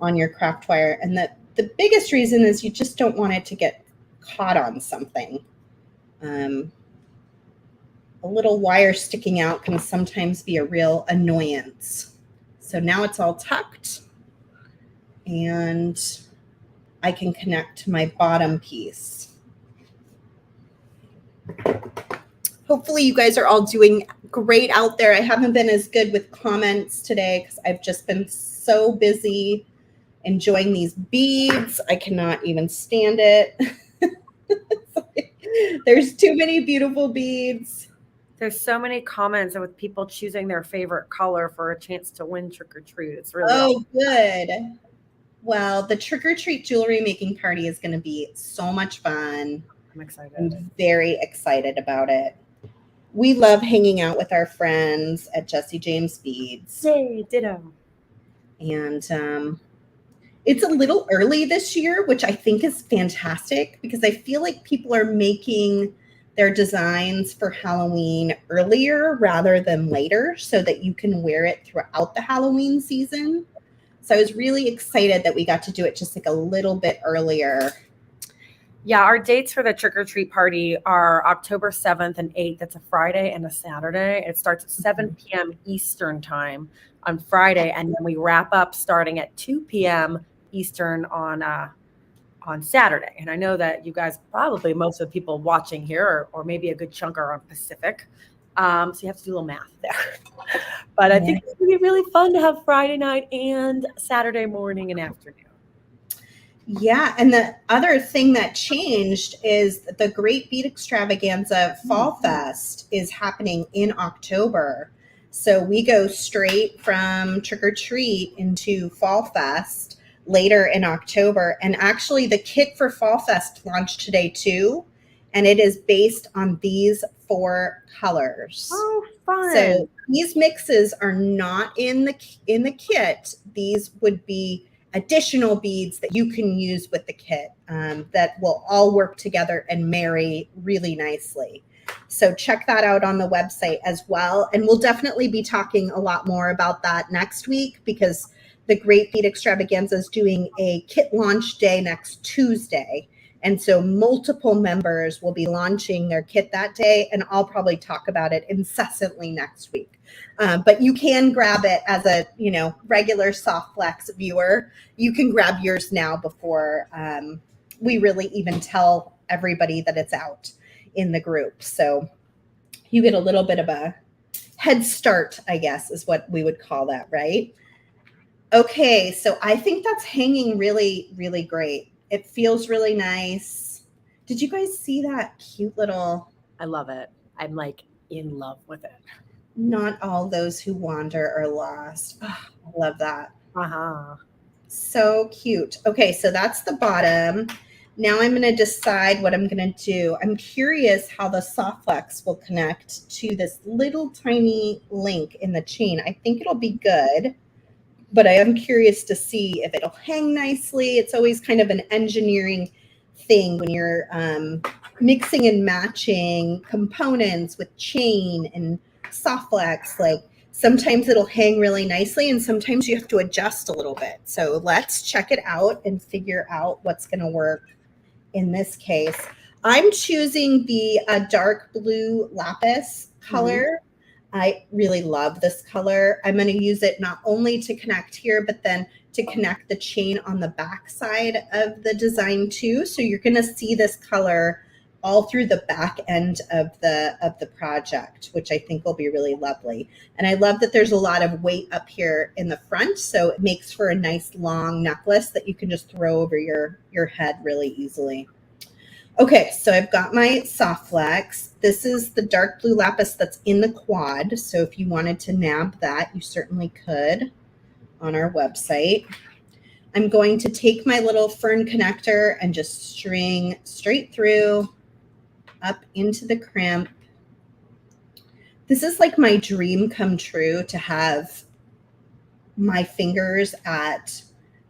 on your craft wire. And the biggest reason is you just don't want it to get caught on something. A little wire sticking out can sometimes be a real annoyance. So now it's all tucked, and I can connect to my bottom piece. Hopefully you guys are all doing great out there. I haven't been as good with comments today because I've just been so busy enjoying these beads. I cannot even stand it. There's too many beautiful beads. There's so many comments with people choosing their favorite color for a chance to win trick or treat. It's really awesome. Good. Well, the trick or treat jewelry making party is going to be so much fun. I'm excited. I'm very excited about it. We love hanging out with our friends at Jesse James Beads. Yay, ditto. And it's a little early this year, which I think is fantastic because I feel like people are making their designs for Halloween earlier rather than later so that you can wear it throughout the Halloween season. So I was really excited that we got to do it just like a little bit earlier. Yeah, our dates for the trick-or-treat party are October 7th and 8th. It's a Friday and a Saturday. It starts at 7 p.m. Eastern time on Friday, and then we wrap up starting at 2 p.m. Eastern on Saturday. And I know that you guys, probably most of the people watching here, or maybe a good chunk are on Pacific. So you have to do a little math there. But I think it's going to be really fun to have Friday night and Saturday morning and afternoon. Yeah, and the other thing that changed is the Great Bead Extravaganza Fall Fest is happening in October. So we go straight from Trick or Treat into Fall Fest later in October. And actually the kit for Fall Fest launched today too. And it is based on these 4 colors. Oh, fun. So these mixes are not in the kit. These would be additional beads that you can use with the kit that will all work together and marry really nicely. So check that out on the website as well. And we'll definitely be talking a lot more about that next week because the Great Bead Extravaganza is doing a kit launch day next Tuesday. And so multiple members will be launching their kit that day, and I'll probably talk about it incessantly next week. But you can grab it as a, regular Soft Flex viewer. You can grab yours now before we really even tell everybody that it's out in the group. So you get a little bit of a head start, I guess, is what we would call that, right? Okay, so I think that's hanging really, really great. It feels really nice. Did you guys see that cute little? I love it. I'm like in love with it. Not all those who wander are lost. Oh, I love that. Uh-huh. So cute. Okay, so that's the bottom. Now I'm going to decide what I'm going to do. I'm curious how the Soft Flex will connect to this little tiny link in the chain. I think it'll be good. But I am curious to see if it'll hang nicely. It's always kind of an engineering thing when you're mixing and matching components with chain and Soft Flex. Like sometimes it'll hang really nicely and sometimes you have to adjust a little bit. So let's check it out and figure out what's going to work in this case. I'm choosing the dark blue lapis color. I really love this color. I'm going to use it not only to connect here, but then to connect the chain on the back side of the design too. So you're going to see this color all through the back end of the project, which I think will be really lovely. And I love that there's a lot of weight up here in the front. So it makes for a nice long necklace that you can just throw over your head really easily. Okay, so I've got my Soft Flex. This is the dark blue lapis that's in the quad. So if you wanted to nab that, you certainly could on our website. I'm going to take my little fern connector and just string straight through up into the crimp. This is like my dream come true to have my fingers at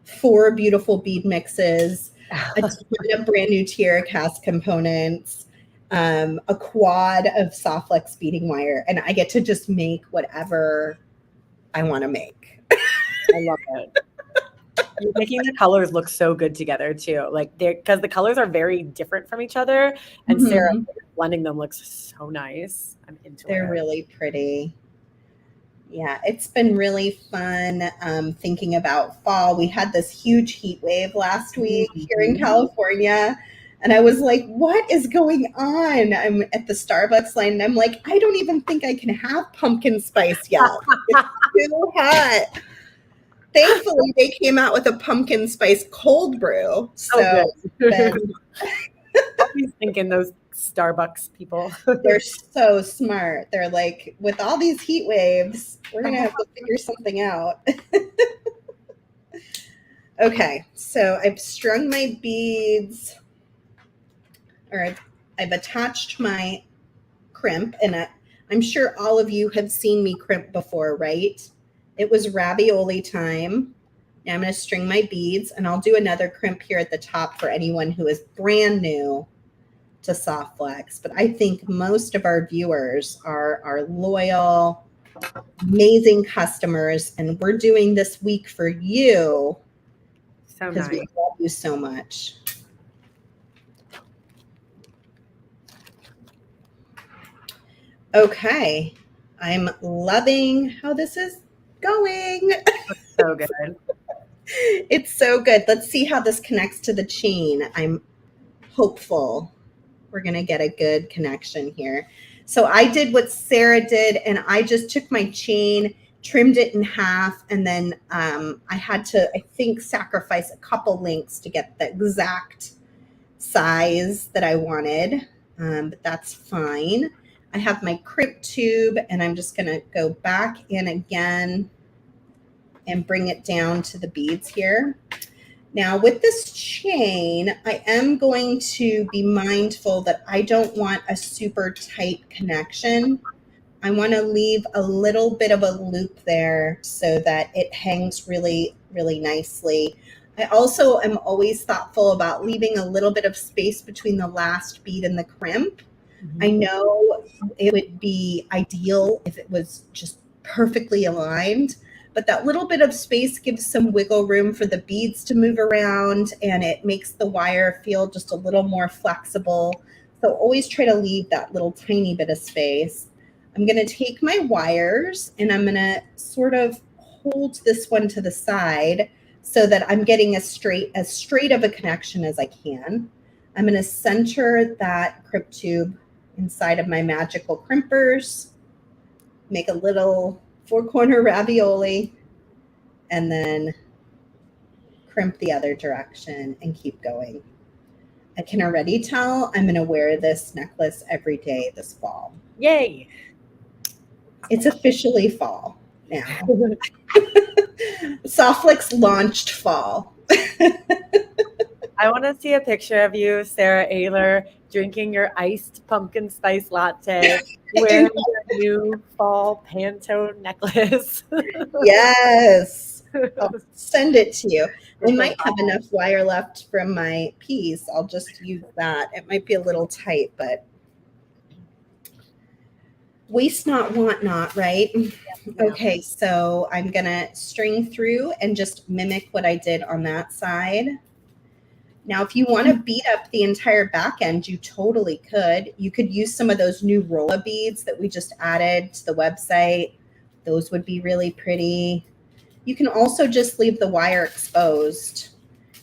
4 beautiful bead mixes, a ton of brand new TierraCast components, a quad of soft flex beading wire, and I get to just make whatever I want to make. I love it. You're making the colors look so good together too. Like because the colors are very different from each other. And Sarah, blending them looks so nice. I'm into it. They're really pretty. Yeah, it's been really fun thinking about fall. We had this huge heat wave last week here in California. And I was like, what is going on? I'm at the Starbucks line and I'm like, I don't even think I can have pumpkin spice yet. It's too hot. Thankfully, they came out with a pumpkin spice cold brew. So always thinking those Starbucks people. They're so smart. They're like, with all these heat waves, we're going to have to figure something out. Okay, so I've strung my beads, or I've attached my crimp, and I'm sure all of you have seen me crimp before, right? It was ravioli time. Now I'm going to string my beads, and I'll do another crimp here at the top for anyone who is brand new to soft flex. But I think most of our viewers are loyal, amazing customers, and we're doing this week for you because we love you so much. Okay, I'm loving how this is going. So good. It's so good. Let's see how this connects to the chain. I'm hopeful we're going to get a good connection here. So I did what Sarah did, and I just took my chain, trimmed it in half, and then I had to, I think, sacrifice a couple links to get the exact size that I wanted, but that's fine. I have my crimp tube, and I'm just going to go back in again and bring it down to the beads here. Now with this chain, I am going to be mindful that I don't want a super tight connection. I want to leave a little bit of a loop there so that it hangs really, really nicely. I also am always thoughtful about leaving a little bit of space between the last bead and the crimp. I know it would be ideal if it was just perfectly aligned, but that little bit of space gives some wiggle room for the beads to move around, and it makes the wire feel just a little more flexible. So always try to leave that little tiny bit of space. I'm going to take my wires and I'm going to sort of hold this one to the side so that I'm getting as straight of a connection as I can. I'm going to center that crimp tube inside of my magical crimpers, make a little 4-corner ravioli, and then crimp the other direction and keep going. I can already tell I'm going to wear this necklace every day this fall. Yay! It's officially fall now. Softflix launched fall. I want to see a picture of you, Sara Oehler, drinking your iced pumpkin spice latte, wearing your new fall Pantone necklace. Yes. I'll send it to you. I might have enough wire left from my piece. I'll just use that. It might be a little tight, but waste not, want not, right? Okay, so I'm going to string through and just mimic what I did on that side. Now, if you want to bead up the entire back end, you totally could. You could use some of those new rolla beads that we just added to the website. Those would be really pretty. You can also just leave the wire exposed,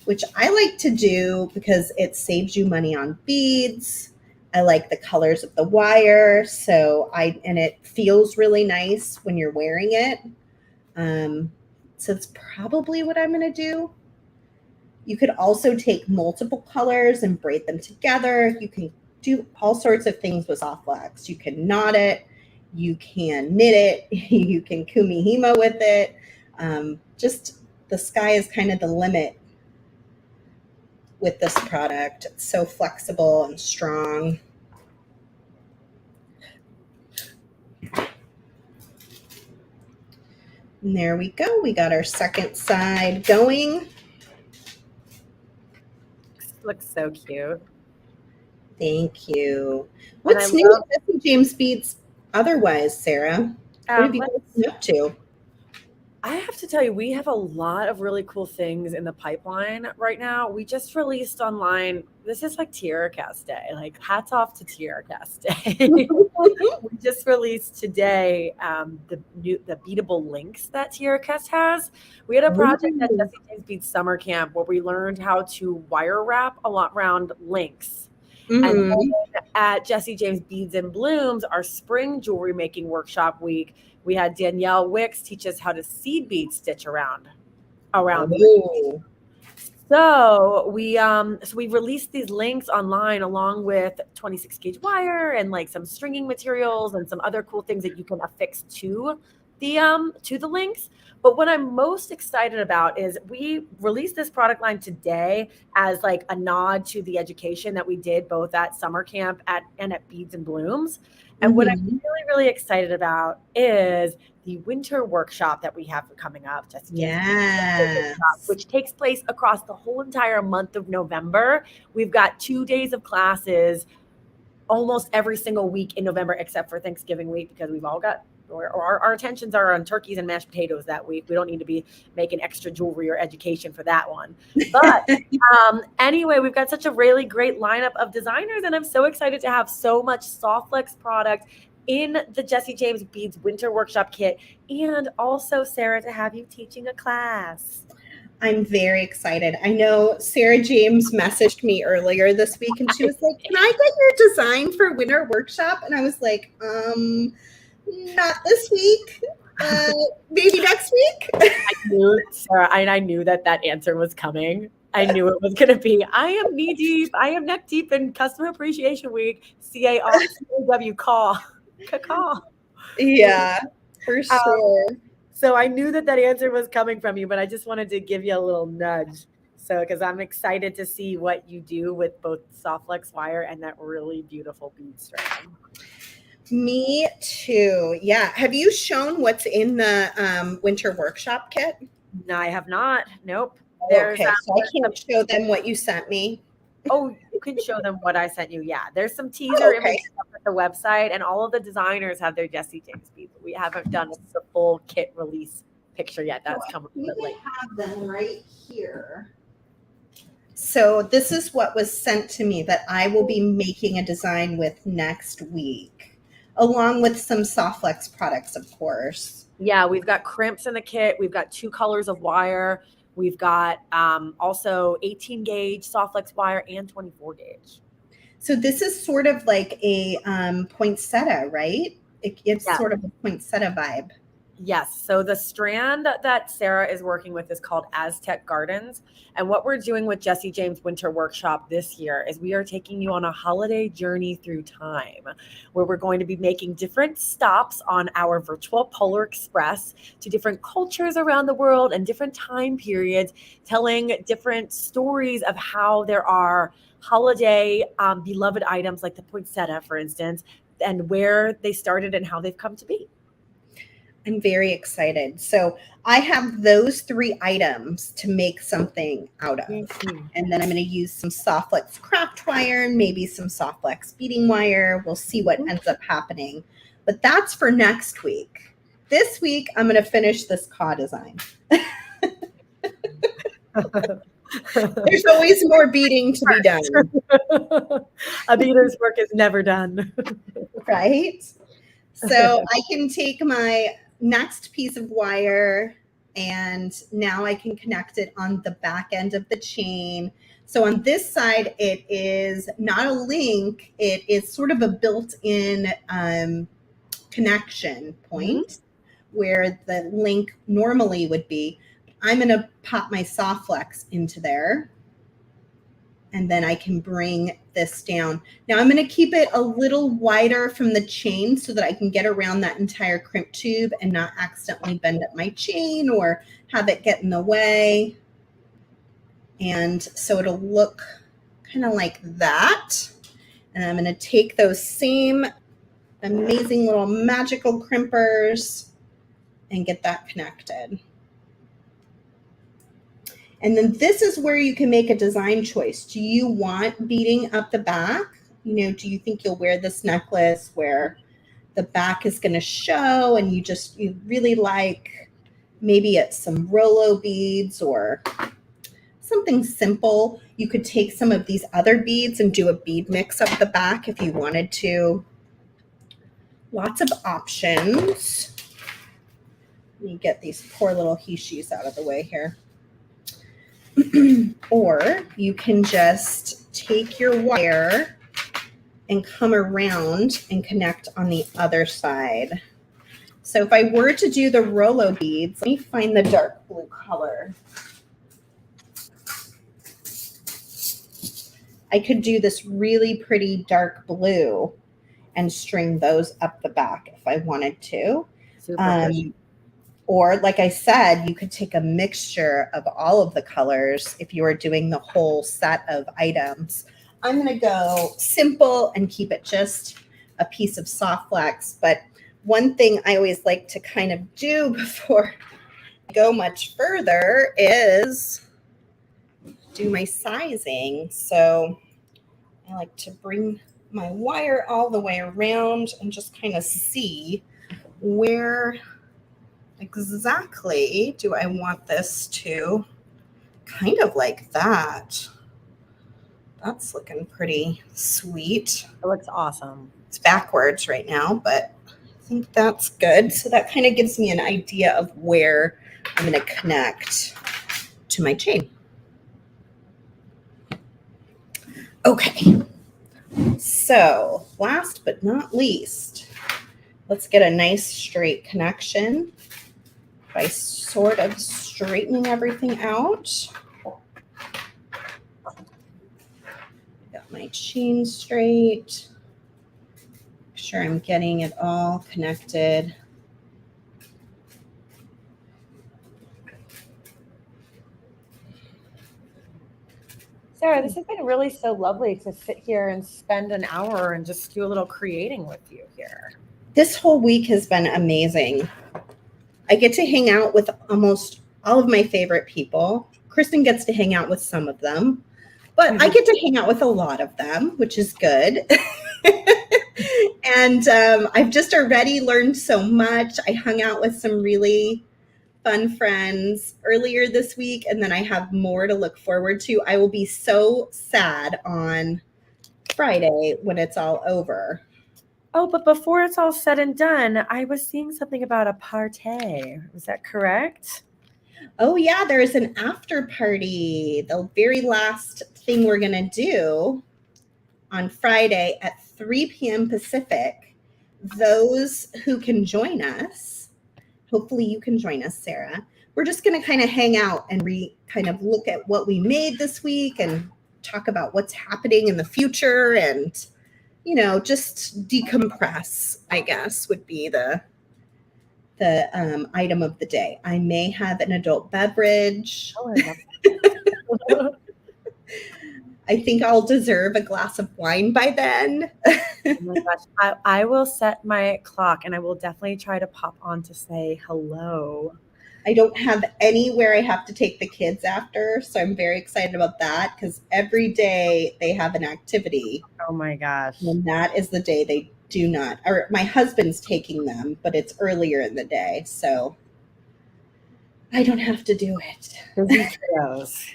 which I like to do because it saves you money on beads. I like the colors of the wire, and it feels really nice when you're wearing it. So it's probably what I'm going to do. You could also take multiple colors and braid them together. You can do all sorts of things with soft flex. You can knot it, you can knit it, you can kumihimo with it. Just the sky is kind of the limit with this product. It's so flexible and strong. And there we go. We got our second side going. Looks so cute. Thank you. And I What's new love, with Jesse James Beads otherwise, Sarah? What have you been up to? I have to tell you, we have a lot of really cool things in the pipeline right now. We just released online. This is like TierraCast Day. Like, hats off to TierraCast Day. We just released today the beadable links that TierraCast has. We had a project at Jesse James Beads Summer Camp where we learned how to wire wrap a lot around links. And then at Jesse James Beads and Blooms, our spring jewelry making workshop week, we had Danielle Wicks teach us how to seed bead stitch around. So we released these links online along with 26 gauge wire and like some stringing materials and some other cool things that you can affix to the links. But what I'm most excited about is we released this product line today as like a nod to the education that we did both at summer camp and at Beads and Blooms. And what I'm really, really excited about is the winter workshop that we have coming up, which takes place across the whole entire month of November. We've got 2 days of classes almost every single week in November, except for Thanksgiving week, because we've all got our attentions are on turkeys and mashed potatoes that week. We don't need to be making extra jewelry or education for that one. But anyway, we've got such a really great lineup of designers, and I'm so excited to have so much Softflex product in the Jesse James Beads Winter Workshop Kit, and also, Sarah, to have you teaching a class. I'm very excited. I know Sarah James messaged me earlier this week, and she was like, "Can I get your design for Winter Workshop?" And I was like, not this week. Maybe next week. I knew that answer was coming. I knew it was going to be. I am knee deep. I am neck deep in Customer Appreciation Week. CAW call. Yeah, for sure. So I knew that answer was coming from you, but I just wanted to give you a little nudge. So, because I'm excited to see what you do with both Softflex wire and that really beautiful bead strand. Me too. Yeah. Have you shown what's in the winter workshop kit? No, I have not. Nope. Okay, so I can't show them what you sent me. Oh, you can show them what I sent you. Yeah, there's some teaser images up at the website, and all of the designers have their Jesse James beads. We haven't done the full kit release picture yet. That's coming a bit late. I have them right here. So this is what was sent to me that I will be making a design with next week, along with some Softflex products, of course. Yeah, we've got crimps in the kit. We've got 2 colors of wire. We've got also 18 gauge Softflex wire and 24 gauge. So this is sort of like a poinsettia, right? It's sort of a poinsettia vibe. Yes. So the strand that Sarah is working with is called Aztec Gardens. And what we're doing with Jesse James Winter Workshop this year is we are taking you on a holiday journey through time, where we're going to be making different stops on our virtual Polar Express to different cultures around the world and different time periods, telling different stories of how there are holiday beloved items like the poinsettia, for instance, and where they started and how they've come to be. I'm very excited. So I have those 3 items to make something out of. And then I'm going to use some Softflex craft wire and maybe some Softflex beading wire. We'll see what ends up happening. But that's for next week. This week, I'm going to finish this CAW design. There's always more beading to be done. A beader's work is never done. Right? So I can take my next piece of wire and now I can connect it on the back end of the chain. So on this side, it is not a link. It is sort of a built-in connection point where the link normally would be. I'm going to pop my Softflex into there. And then I can bring this down. Now I'm going to keep it a little wider from the chain so that I can get around that entire crimp tube and not accidentally bend up my chain or have it get in the way. And so it'll look kind of like that. And I'm going to take those same amazing little magical crimpers and get that connected. And then this is where you can make a design choice. Do you want beading up the back? You know, do you think you'll wear this necklace where the back is going to show and you really like maybe it's some Rolo beads or something simple? You could take some of these other beads and do a bead mix up the back if you wanted to. Lots of options. Let me get these poor little hishis out of the way here. Or you can just take your wire and come around and connect on the other side. So if I were to do the Rolo beads, let me find the dark blue color. I could do this really pretty dark blue and string those up the back if I wanted to. Super or like I said, you could take a mixture of all of the colors if you were doing the whole set of items. I'm going to go simple and keep it just a piece of soft flex. But one thing I always like to kind of do before I go much further is do my sizing. So I like to bring my wire all the way around and just kind of see where exactly do I want this to, kind of like that. That's looking pretty sweet. It looks awesome. It's backwards right now, but I think that's good. So that kind of gives me an idea of where I'm going to connect to my chain. Okay. So last but not least, let's get a nice straight connection by sort of straightening everything out. Got my chain straight. Make sure I'm getting it all connected. Sara, this has been really so lovely to sit here and spend an hour and just do a little creating with you here. This whole week has been amazing. I get to hang out with almost all of my favorite people. Kristen gets to hang out with some of them, but I get to hang out with a lot of them, which is good. And I've just already learned so much. I hung out with some really fun friends earlier this week, and then I have more to look forward to. I will be so sad on Friday when it's all over. Oh, but before it's all said and done, I was seeing something about a party. Is that correct? Oh, yeah, there's an after party. The very last thing we're going to do on Friday at 3 p.m. Pacific. Those who can join us, hopefully you can join us, Sara. We're just going to kind of hang out and kind of look at what we made this week and talk about what's happening in the future and, you know, just decompress, I guess, would be the item of the day. I may have an adult beverage. I think I'll deserve a glass of wine by then. Oh my gosh. I will set my clock and I will definitely try to pop on to say hello. I don't have anywhere I have to take the kids after, so I'm very excited about that because every day they have an activity. Oh my gosh. And that is the day they do not, or my husband's taking them, but it's earlier in the day, so I don't have to do it. Busy kiddos.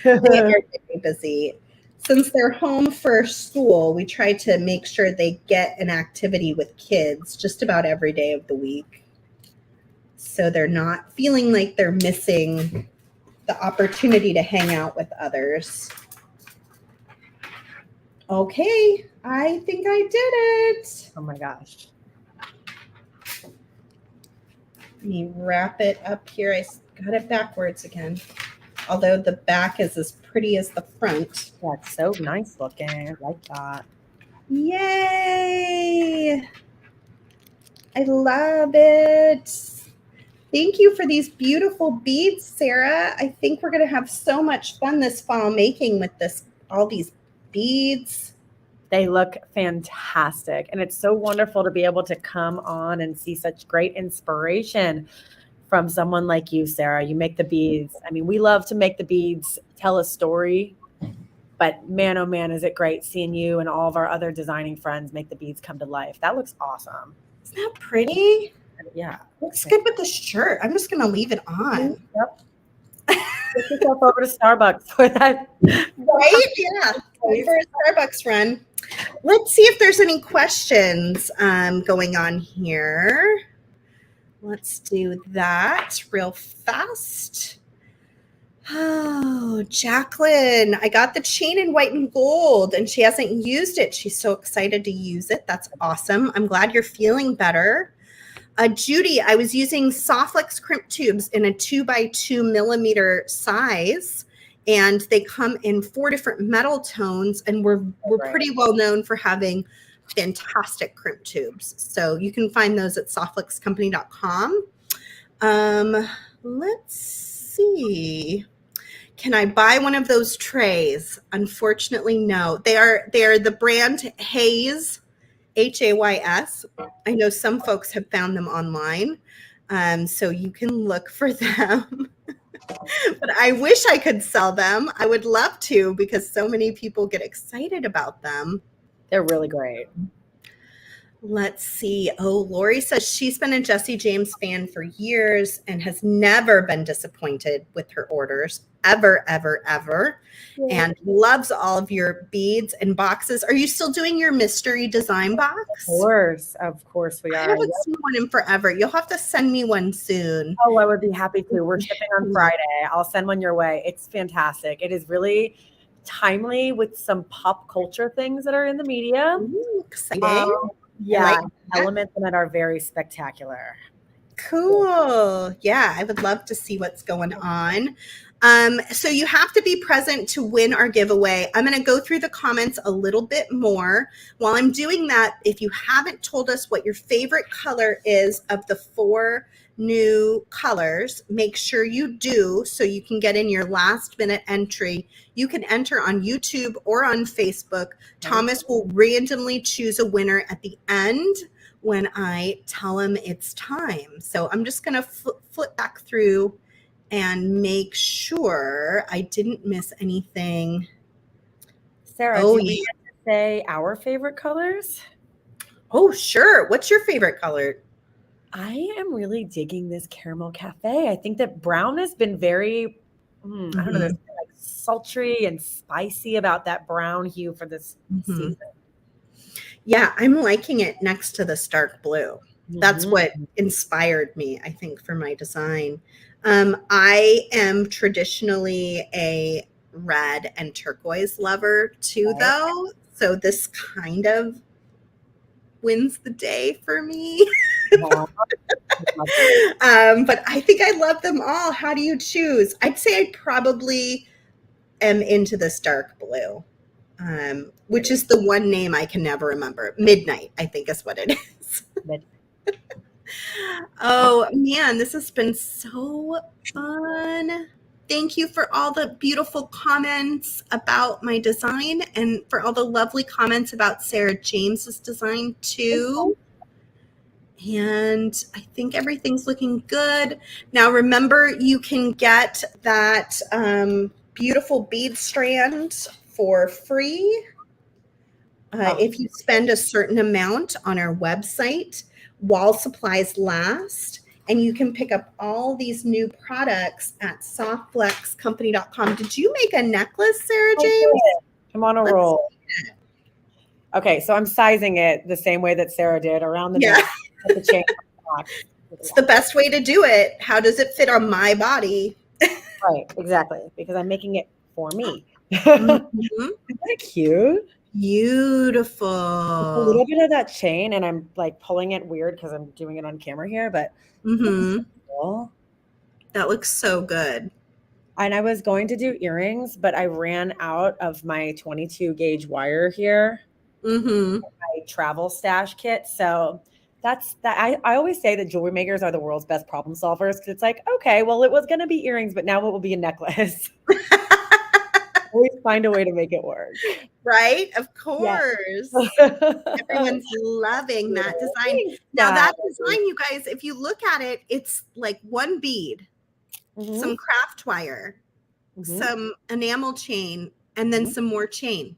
They are very busy. Since they're home for school, we try to make sure they get an activity with kids just about every day of the week. So they're not feeling like they're missing the opportunity to hang out with others. Okay, I think I did it. Oh my gosh. Let me wrap it up here. I got it backwards again. Although the back is as pretty as the front. That's so nice looking. I like that. Yay! I love it. Thank you for these beautiful beads, Sara. I think we're going to have so much fun this fall making with all these beads. They look fantastic. And it's so wonderful to be able to come on and see such great inspiration from someone like you, Sarah. You make the beads. I mean, we love to make the beads tell a story, but man, oh man, is it great seeing you and all of our other designing friends make the beads come to life. That looks awesome. Isn't that pretty? Yeah. Looks good with the shirt. I'm just going to leave it on. Yep. Get yourself over to Starbucks for that. Right? Yeah. Going for a Starbucks run. Let's see if there's any questions going on here. Let's do that real fast. Oh, Jacqueline, I got the chain in white and gold and she hasn't used it. She's so excited to use it. That's awesome. I'm glad you're feeling better. Judy, I was using Softflex crimp tubes in a 2x2 millimeter size, and they come in 4 different metal tones, and we're pretty well known for having fantastic crimp tubes. So you can find those at softflexcompany.com. Let's see. Can I buy one of those trays? Unfortunately, no. They are the brand Hays. Hays. I know some folks have found them online, so you can look for them. But I wish I could sell them. I would love to because so many people get excited about them. They're really great. Let's see. Oh, Lori says she's been a Jessie James fan for years and has never been disappointed with her orders, ever, ever, ever. Yeah. And loves all of your beads and boxes. Are you still doing your mystery design box? Of course we are. I haven't seen one in forever. You'll have to send me one soon. Oh, I would be happy to. We're shipping on Friday. I'll send one your way. It's fantastic. It is really timely with some pop culture things that are in the media. Ooh, exciting. Yeah, elements in it are very spectacular. Cool. Yeah, I would love to see what's going on. So you have to be present to win our giveaway. I'm going to go through the comments a little bit more. While I'm doing that, if you haven't told us what your favorite color is of the 4 new colors, make sure you do so you can get in your last minute entry. You can enter on YouTube or on Facebook. Thomas will randomly choose a winner at the end when I tell him it's time. So I'm just going to flip back through and make sure I didn't miss anything. Sarah, do you say our favorite colors? Oh, sure. What's your favorite color? I am really digging this caramel cafe. I think that brown has been very, I don't know, there's like sultry and spicy about that brown hue for this season. Yeah, I'm liking it next to the stark blue. That's what inspired me, I think, for my design. I am traditionally a red and turquoise lover too, though. So this kind of wins the day for me. But I think I love them all. How do you choose? I'd say I probably am into this dark blue, which is the one name I can never remember. Midnight, I think is what it is. Oh man, this has been so fun. Thank you for all the beautiful comments about my design and for all the lovely comments about Sarah James's design too. And I think everything's looking good. Now, remember, you can get that beautiful bead strand for free if you spend a certain amount on our website while supplies last. And you can pick up all these new products at softflexcompany.com. Did you make a necklace, Sarah James? I'm on a roll. Okay, so I'm sizing it the same way that Sarah did around the neck. The chain. It's the best way to do it. How does it fit on my body? Right, exactly. Because I'm making it for me. Isn't that cute? Beautiful. A little bit of that chain, and I'm like pulling it weird because I'm doing it on camera here, but cool. That looks so good. And I was going to do earrings, but I ran out of my 22 gauge wire here. My travel stash kit. So that's that. I always say that jewelry makers are the world's best problem solvers because it's like, okay, well, it was going to be earrings, but now it will be a necklace. Always find a way to make it work. Right? Of Yes. course. Everyone's loving that design. Now that design, you guys, if you look at it, it's like one bead, some craft wire, some enamel chain, and then some more chain.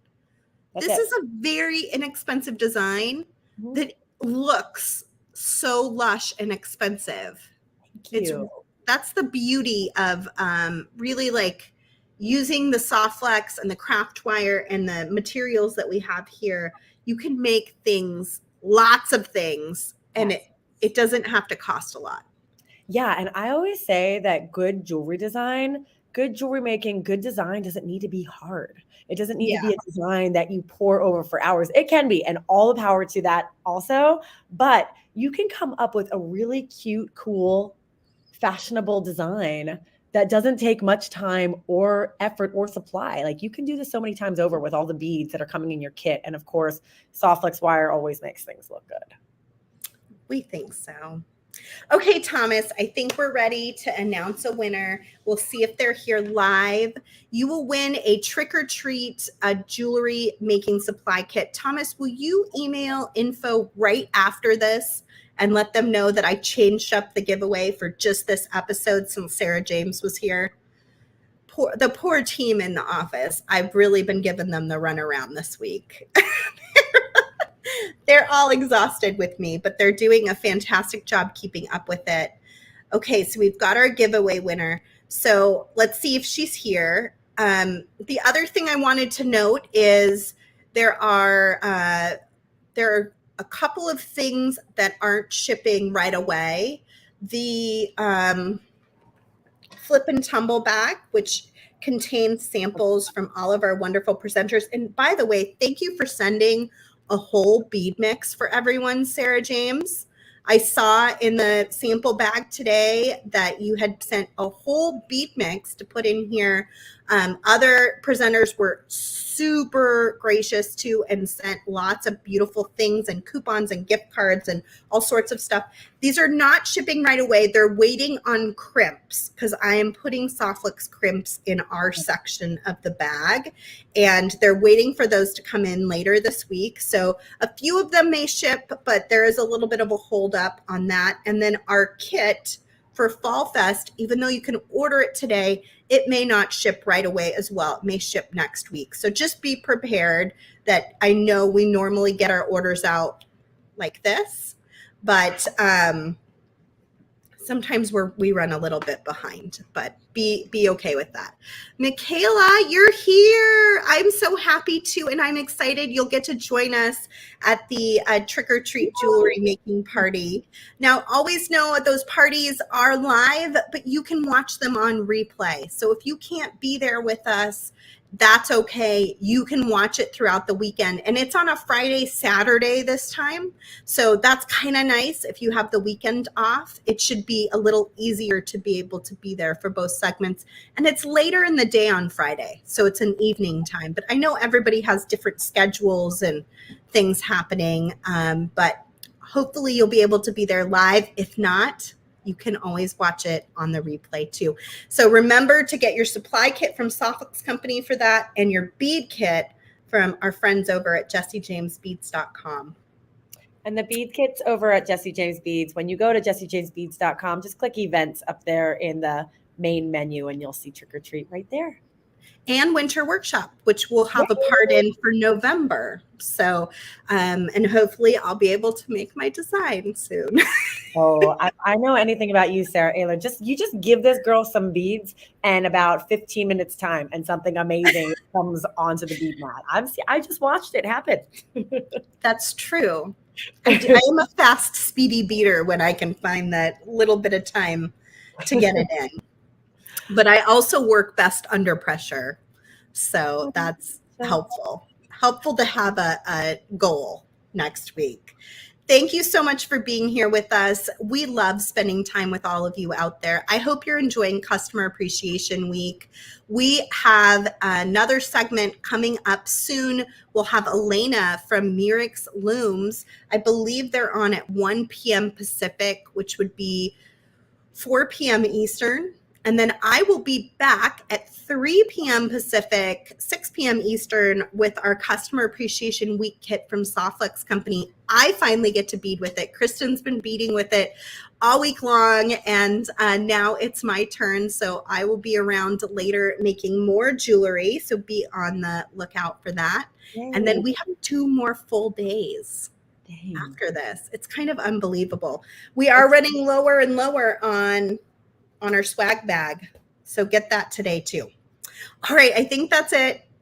This is a very inexpensive design that looks so lush and expensive. That's the beauty of really like using the soft flex and the craft wire and the materials that we have here. You can make things, lots of things, and it doesn't have to cost a lot. Yeah. And I always say that good jewelry design, good jewelry making, good design doesn't need to be hard. It doesn't need to be a design that you pour over for hours. It can be, and all the power to that also. But you can come up with a really cute, cool, fashionable design that doesn't take much time or effort or supply. Like you can do this so many times over with all the beads that are coming in your kit. And of course, soft flex wire always makes things look good. We think so. Okay, Thomas, I think we're ready to announce a winner. We'll see if they're here live. You will win a trick or treat jewelry making supply kit. Thomas, will you email info right after this and let them know that I changed up the giveaway for just this episode since Sarah James was here? The poor team in the office. I've really been giving them the runaround this week. They're all exhausted with me, but they're doing a fantastic job keeping up with it. Okay, so we've got our giveaway winner. So let's see if she's here. The other thing I wanted to note is there are a couple of things that aren't shipping right away. The flip and tumble bag, which contains samples from all of our wonderful presenters. And by the way, thank you for sending a whole bead mix for everyone, Sarah James. I saw in the sample bag today that you had sent a whole bead mix to put in here. Other presenters were super gracious too and sent lots of beautiful things and coupons and gift cards and all sorts of stuff. These are not shipping right away. They're waiting on crimps because I am putting Softflex crimps in our section of the bag, and they're waiting for those to come in later this week. So a few of them may ship, but there is a little bit of a hold up on that. And then our kit for Fall Fest, even though you can order it today, it may not ship right away as well. It may ship next week. So just be prepared that I know we normally get our orders out like this, but sometimes we run a little bit behind, but be okay with that. Michaela, you're here. I'm so happy to, and I'm excited you'll get to join us at the trick or treat jewelry making party. Now, always know those parties are live, but you can watch them on replay. So if you can't be there with us, that's okay. You can watch it throughout the weekend. And it's on a Friday, Saturday this time. So that's kind of nice. If you have the weekend off, it should be a little easier to be able to be there for both segments. And it's later in the day on Friday. So it's an evening time. But I know everybody has different schedules and things happening. But hopefully you'll be able to be there live. If not, you can always watch it on the replay too. So remember to get your supply kit from Softflex Company for that, and your bead kit from our friends over at jessiejamesbeads.com. And the bead kit's over at Jessie James Beads. When you go to jessiejamesbeads.com, just click events up there in the main menu and you'll see Trick or Treat right there. And Winter Workshop, which we'll have a part in for November. So, and hopefully I'll be able to make my design soon. Oh, I know anything about you, Sara Oehler. You just give this girl some beads and about 15 minutes time and something amazing comes onto the bead mat. I just watched it happen. That's true. I am a fast, speedy beater when I can find that little bit of time to get it in. But I also work best under pressure. So that's helpful. Helpful to have a goal next week. Thank you so much for being here with us. We love spending time with all of you out there. I hope you're enjoying Customer Appreciation Week. We have another segment coming up soon. We'll have Elena from Mirix Looms. I believe they're on at 1 p.m. Pacific, which would be 4 p.m. Eastern. And then I will be back at 3 p.m. Pacific, 6 p.m. Eastern with our Customer Appreciation Week kit from Softflex Company. I finally get to bead with it. Kristen's been beading with it all week long, and now it's my turn. So I will be around later making more jewelry. So be on the lookout for that. Yay. And then we have 2 more full days. Dang. After this. It's kind of unbelievable. We are running lower and lower on our swag bag. So get that today too. All right. I think that's it.